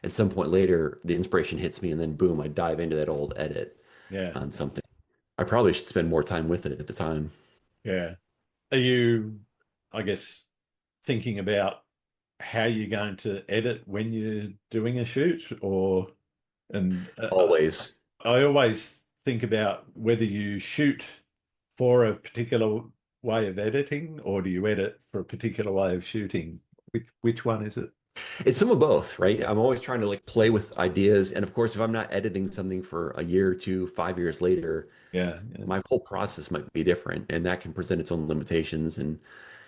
at some point later, the inspiration hits me, and then boom, I dive into that old edit Yeah, on something. I probably should spend more time with it at the time. yeah. Are you, I guess, thinking about how you're going to edit when you're doing a shoot, or and Always. I always think about whether you shoot for a particular way of editing, or do you edit for a particular way of shooting? Which one is it? It's some of both, right? I'm always trying to like play with ideas. And of course, if I'm not editing something for a year or two, 5 years later, Yeah, yeah. my whole process might be different and that can present its own limitations. And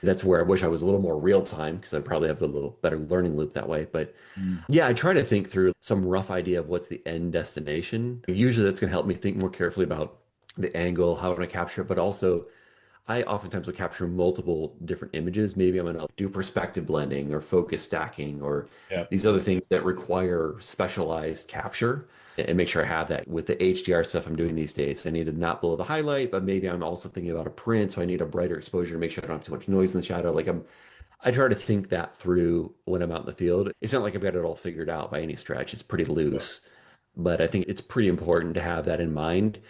that's where I wish I was a little more real time because I probably have a little better learning loop that way. But Mm. yeah, I try to think through some rough idea of what's the end destination. Usually that's going to help me think more carefully about the angle, how I'm going to capture it, but also I oftentimes will capture multiple different images. Maybe I'm going to do perspective blending or focus stacking or Yeah, these other things that require specialized capture and make sure I have that with the HDR stuff I'm doing these days. I need to not blow the highlight, but maybe I'm also thinking about a print, so I need a brighter exposure to make sure I don't have too much noise in the shadow. I try to think that through when I'm out in the field. It's not like I've got it all figured out by any stretch. It's pretty sure. loose, but I think it's pretty important to have that in mind.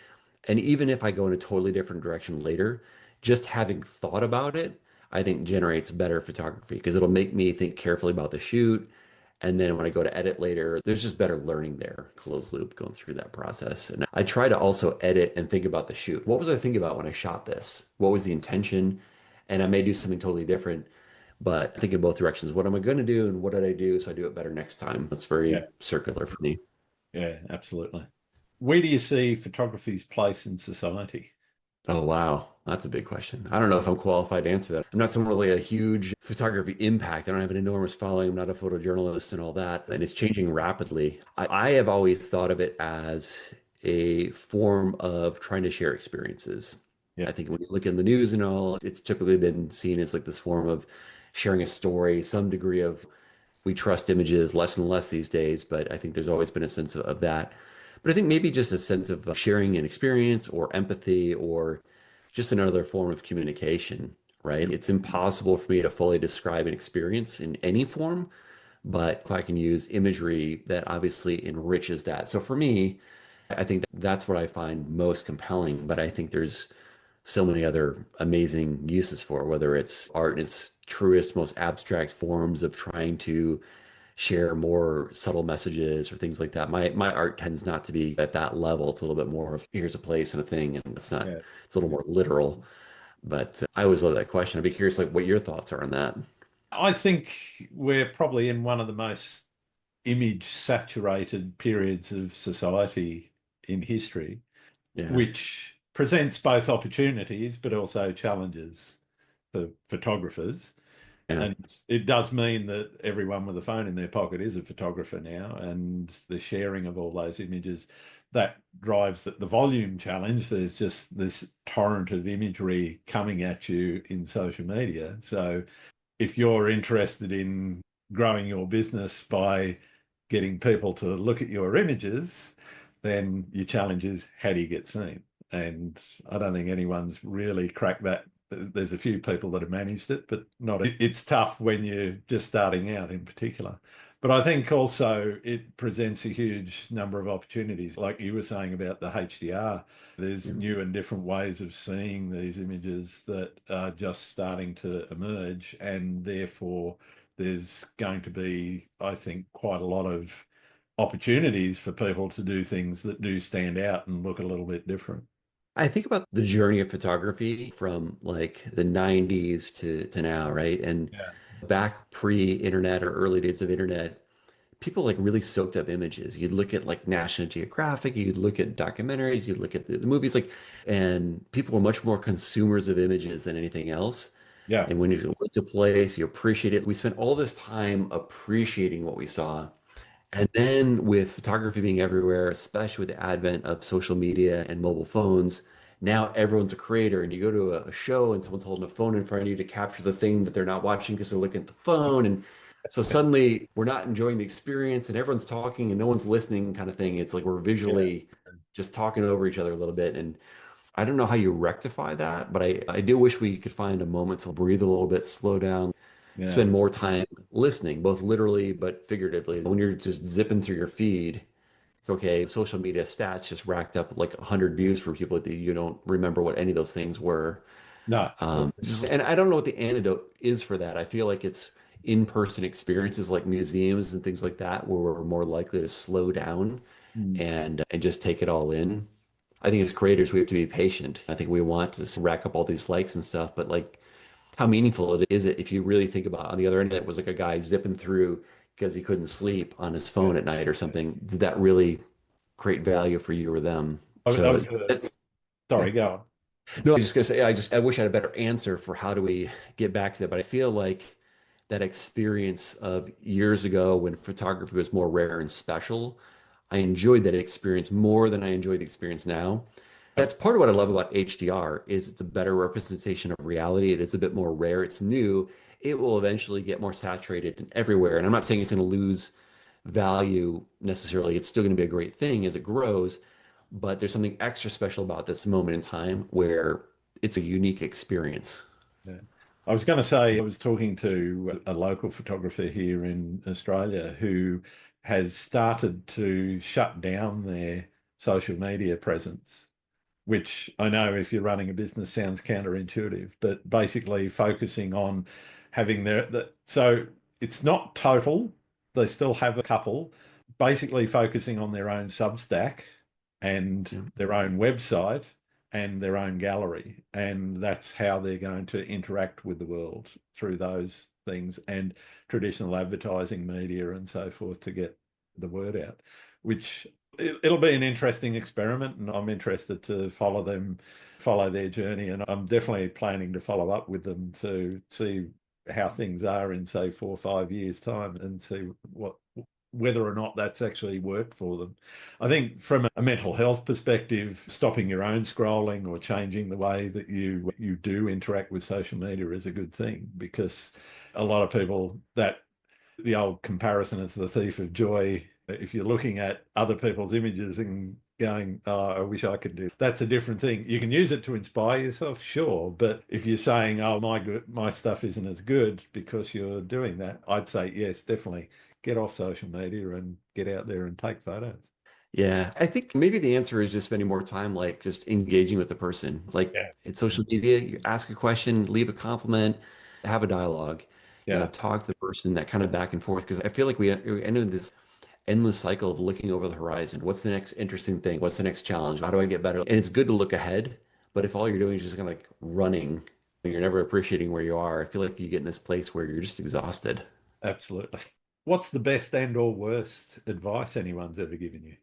And even if I go in a totally different direction later, just having thought about it, I think generates better photography because it'll make me think carefully about the shoot. And then when I go to edit later, there's just better learning there, closed loop going through that process. And I try to also edit and think about the shoot. What was I thinking about when I shot this? What was the intention? And I may do something totally different, but think in both directions. What am I going to do and what did I do so I do it better next time? That's Yeah, very circular for me. yeah, absolutely. Where do you see photography's place in society? Oh, wow. That's a big question. I don't know if I'm qualified to answer that. I'm not someone really a huge photography impact. I don't have an enormous following. I'm not a photojournalist and all that. And it's changing rapidly. I have always thought of it as a form of trying to share experiences. Yeah, I think when you look in the news and all, it's typically been seen as like this form of sharing a story, some degree of we trust images less and less these days, but I think there's always been a sense of that. But I think maybe just a sense of sharing an experience or empathy or just another form of communication, right? It's impossible for me to fully describe an experience in any form, but if I can use imagery that obviously enriches that. So for me, I think that's what I find most compelling, but I think there's so many other amazing uses for it, whether it's art in its truest, most abstract forms of trying to share more subtle messages or things like that. My art tends not to be at that level. It's a little bit more of here's a place and a thing, and it's not. yeah, It's a little more literal. But I always love that question. I'd be curious, like, what your thoughts are on that. I think we're probably in one of the most image saturated periods of society in history, Yeah, which presents both opportunities but also challenges for photographers. yeah. And it does mean that everyone with a phone in their pocket is a photographer now, and the sharing of all those images that drives the volume challenge. There's just this torrent of imagery coming at you in social media. So if you're interested in growing your business by getting people to look at your images, then your challenge is how do you get seen? And I don't think anyone's really cracked that. There's a few people that have managed it, but not. It's tough when you're just starting out in particular. But I think also it presents a huge number of opportunities. Like you were saying about the HDR, there's Yeah. new and different ways of seeing these images that are just starting to emerge. And therefore, there's going to be, I think, quite a lot of opportunities for people to do things that do stand out and look a little bit different. I think about the journey of photography from like the 90s to now, right? And Yeah. back pre-internet or early days of internet, people like really soaked up images. You'd look at like National Geographic, you'd look at documentaries, you'd look at the movies, like, and people were much more consumers of images than anything else. Yeah. And when you went to place, you appreciate it. We spent all this time appreciating what we saw. And then with photography being everywhere, especially with the advent of social media and mobile phones, now everyone's a creator and you go to a show and someone's holding a phone in front of you to capture the thing that they're not watching because they're looking at the phone. And so suddenly we're not enjoying the experience and everyone's talking and no one's listening kind of thing. It's like we're Yeah. visually just talking over each other a little bit. And I don't know how you rectify that, but I do wish we could find a moment to breathe a little bit, slow down, Yeah. spend more time listening, both literally but figuratively. When you're just zipping through your feed, it's okay. Social media stats just racked up like 100 views for people that you don't remember what any of those things were. No. And I don't know what the antidote is for that. I feel like it's in-person experiences like museums and things like that where we're more likely to slow down Mm. and just take it all in. I think as creators, we have to be patient. I think we want to rack up all these likes and stuff, but like how meaningful it is it if you really think about it. On the other end, it was like a guy zipping through because he couldn't sleep on his Yeah. phone at night or something. Did that really create value for you or them? I So was gonna, that's yeah. sorry, go on. No, I was just gonna say I wish I had a better answer for how do we get back to that. But I feel like that experience of years ago when photography was more rare and special, I enjoyed that experience more than I enjoy the experience now. Yeah. That's part of what I love about HDR is it's a better representation of reality. It is a bit more rare. It's new. It will eventually get more saturated and everywhere. And I'm not saying it's going to lose value necessarily. It's still going to be a great thing as it grows, but there's something extra special about this moment in time where it's a unique experience. Yeah. I was going to say, I was talking to a local photographer here in Australia who has started to shut down their social media presence, which I know if you're running a business sounds counterintuitive, but basically focusing on having so it's not total. They still have a couple, basically focusing on their own Substack and Yeah. their own website and their own gallery. And that's how they're going to interact with the world through those things and traditional advertising media and so forth to get the word out, which it'll be an interesting experiment, and I'm interested to follow them, follow their journey, and I'm definitely planning to follow up with them to see how things are in say 4 or 5 years' time and see what whether or not that's actually worked for them. I think from a mental health perspective, stopping your own scrolling or changing the way that you do interact with social media is a good thing because a lot of people that the old comparison is the thief of joy. If you're looking at other people's images and going, oh, I wish I could do that's a different thing. You can use it to inspire yourself, sure, but if you're saying, oh, my stuff isn't as good because you're doing that, I'd say yes, definitely get off social media and get out there and take photos. Yeah, I think maybe the answer is just spending more time like just engaging with the person. Like Yeah, it's social media, you ask a question, leave a compliment, have a dialogue, yeah, talk to the person, that kind of back and forth. Because I feel like we ended this endless cycle of looking over the horizon. What's the next interesting thing? What's the next challenge? How do I get better? And it's good to look ahead, but if all you're doing is just kind of like running, You're never appreciating where you are. I feel like you get in this place where you're just exhausted. Absolutely. What's the best and or worst advice anyone's ever given you?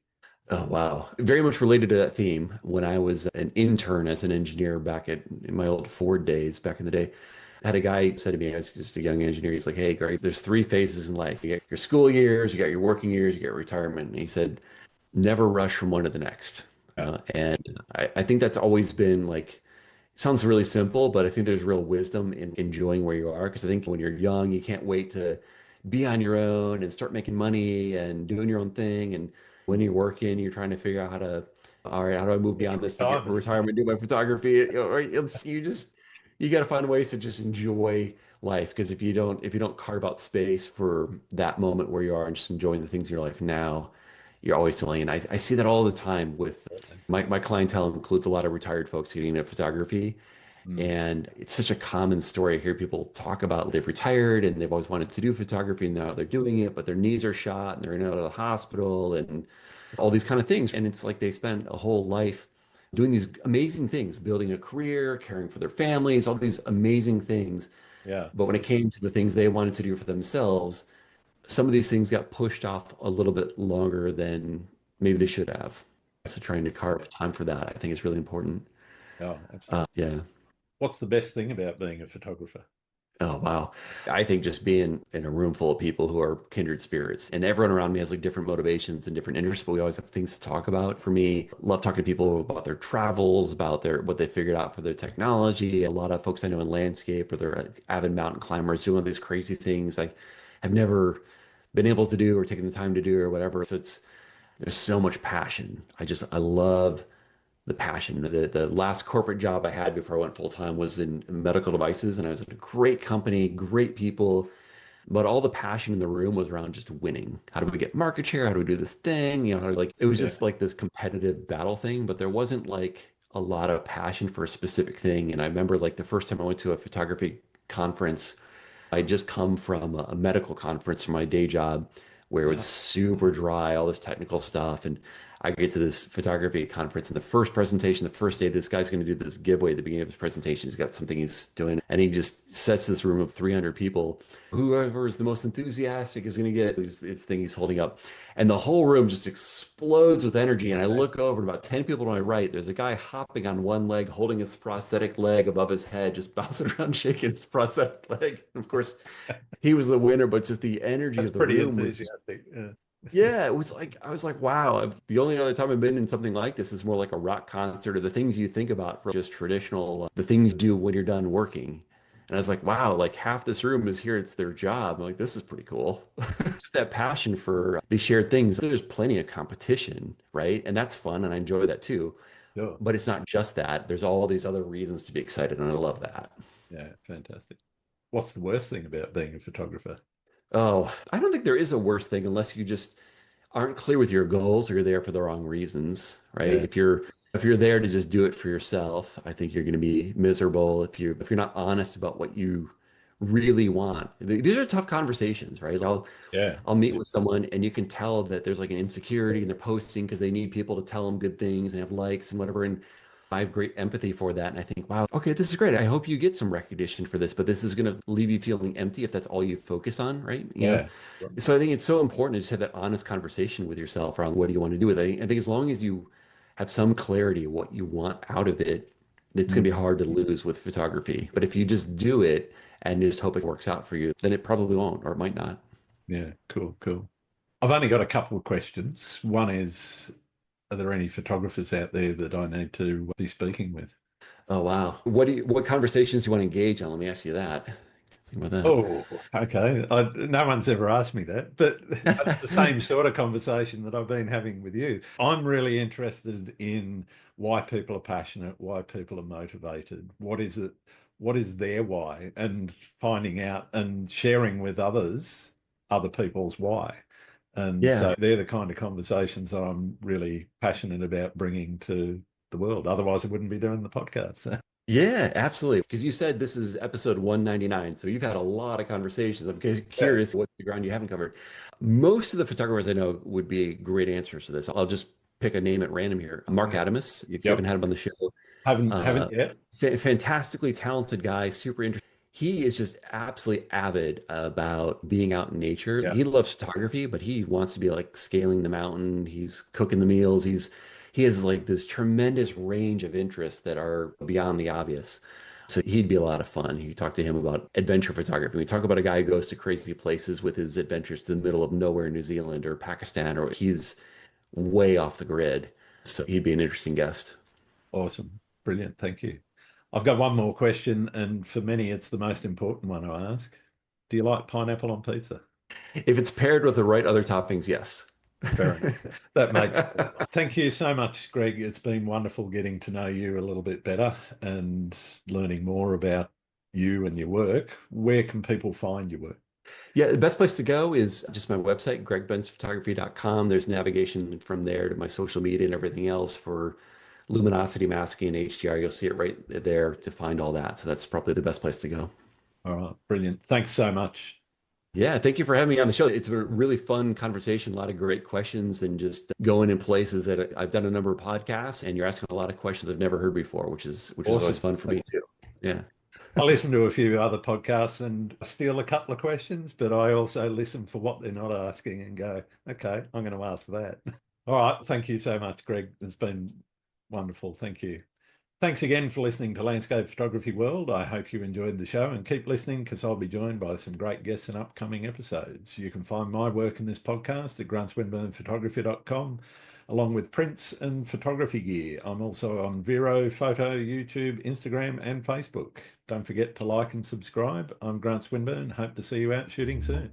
Oh, wow. Very much related to that theme. When I was an intern as an engineer back in my old Ford days back in the day, I had a guy said to me, I was just a young engineer, he's like, hey, Greg, there's three phases in life. You got your school years, you got your working years, you got retirement. And he said, never rush from one to the next. Yeah. And I think that's always been like, sounds really simple, but I think there's real wisdom in enjoying where you are. Because I think when you're young, you can't wait to be on your own and start making money and doing your own thing. And when you're working, you're trying to figure out how to, all right, how do I move Get to beyond this to get retirement. retirement, do my photography? You know, right? You got to find ways to just enjoy life. Because if you don't carve out space for that moment where you are and just enjoying the things in your life now, you're always delaying. I see that all the time with my clientele includes a lot of retired folks getting into photography. Mm. And it's such a common story. I hear people talk about they've retired and they've always wanted to do photography and now they're doing it, but their knees are shot and they're in and out of the hospital and all these kind of things. And it's like they spent a whole life doing these amazing things, building a career, caring for their families, all these amazing things. Yeah. But when it came to the things they wanted to do for themselves, some of these things got pushed off a little bit longer than maybe they should have. So trying to carve time for that, I think is really important. Oh, absolutely. Yeah. What's the best thing about being a photographer? Oh, wow. I think just being in a room full of people who are kindred spirits and everyone around me has like different motivations and different interests, but we always have things to talk about. For me, love talking to people about their travels, about their what they figured out for their technology. A lot of folks I know in landscape or they're avid mountain climbers doing all these crazy things I have never been able to do or taken the time to do or whatever. So there's so much passion. I love the passion. The last corporate job I had before I went full time was in medical devices, and I was in a great company, great people, but all the passion in the room was around just winning. How do we get market share? How do we do this thing? You know, like it was Yeah. just like this competitive battle thing, but there wasn't like a lot of passion for a specific thing. And I remember like the first time I went to a photography conference, I just come from a medical conference for my day job where it was Wow. super dry, all this technical stuff. And I get to this photography conference, and the first presentation, the first day, this guy's going to do this giveaway at the beginning of his presentation. He's got something he's doing, and he just sets this room of 300 people. Whoever is the most enthusiastic is going to get this thing he's holding up. And the whole room just explodes with energy. And I look over, and about 10 people to my right, there's a guy hopping on one leg, holding his prosthetic leg above his head, just bouncing around, shaking his prosthetic leg. And of course, he was the winner, but just the energy That's of the pretty room was just, enthusiastic. Yeah. yeah, it was like, I was like, wow. The only other time I've been in something like this is more like a rock concert or the things you think about for just traditional, the things you do when you're done working. And I was like, wow, like half this room is here. It's their job. I'm like, this is pretty cool. Just that passion for these shared things. There's plenty of competition, right? And that's fun. And I enjoy that too. Sure. But it's not just that. There's all these other reasons to be excited. And I love that. Yeah. Fantastic. What's the worst thing about being a photographer? Oh, I don't think there is a worse thing unless you just aren't clear with your goals or you're there for the wrong reasons, right? Yeah. If you're there to just do it for yourself, I think you're going to be miserable if you're not honest about what you really want. These are tough conversations, right? Yeah. I'll meet with someone and you can tell that there's like an insecurity and they're posting because they need people to tell them good things and have likes and whatever. And I have great empathy for that. And I think, wow, okay, this is great. I hope you get some recognition for this, but this is going to leave you feeling empty if that's all you focus on, right? Yeah. So I think it's so important to just have that honest conversation with yourself around what do you want to do with it. I think as long as you have some clarity of what you want out of it, it's going Mm. to be hard to lose with photography. But if you just do it and just hope it works out for you, then it probably won't, or it might not. Yeah. Cool. Cool. I've only got a couple of questions. One is, are there any photographers out there that I need to be speaking with? Oh, wow. What conversations do you want to engage on? Let me ask you that. Think about that. Oh, okay. No one's ever asked me that, but that's the same sort of conversation that I've been having with you. I'm really interested in why people are passionate, why people are motivated. What is it? What is their why? And finding out and sharing with others, other people's why. And Yeah. so they're the kind of conversations that I'm really passionate about bringing to the world. Otherwise, I wouldn't be doing the podcast. Yeah, absolutely. Because you said this is episode 199. So you've had a lot of conversations. I'm Yeah. curious what's the ground you haven't covered. Most of the photographers I know would be great answers to this. I'll just pick a name at random here. Mark Yeah. Adamus, if you haven't Yep. had him on the show, Haven't uh, yet. fantastically talented guy, super interesting. He is just absolutely avid about being out in nature. Yeah. He loves photography, but he wants to be like scaling the mountain. He's cooking the meals. He has like this tremendous range of interests that are beyond the obvious. So he'd be a lot of fun. You talk to him about adventure photography. We talk about a guy who goes to crazy places with his adventures to the middle of nowhere in New Zealand or Pakistan, or he's way off the grid. So he'd be an interesting guest. Awesome. Brilliant. Thank you. I've got one more question, and for many, it's the most important one to ask. Do you like pineapple on pizza? If it's paired with the right other toppings, yes. Fair enough. That makes sense. Thank you so much, Greg. It's been wonderful getting to know you a little bit better and learning more about you and your work. Where can people find your work? Yeah, the best place to go is just my website, gregbenzphotography.com. There's navigation from there to my social media and everything else for luminosity masking and HDR. You'll see it right there to find all that. So that's probably the best place to go. All right, brilliant. Thanks so much. Yeah, thank you for having me on the show. It's a really fun conversation, a lot of great questions, and just going in places that I've done a number of podcasts, and you're asking a lot of questions I've never heard before, which is always Awesome. fun for me too. Yeah. I listen to a few other podcasts and steal a couple of questions, but I also listen for what they're not asking and go, okay, I'm going to ask that. All right. Thank you so much, Greg. It's been wonderful. Thank you. Thanks again for listening to Landscape Photography World. I hope you enjoyed the show and keep listening because I'll be joined by some great guests in upcoming episodes. You can find my work in this podcast at gruntswinburnphotography.com along with prints and photography gear. I'm also on Vero, Photo, YouTube, Instagram, and Facebook. Don't forget to like and subscribe. I'm Grant Swinburne. Hope to see you out shooting soon.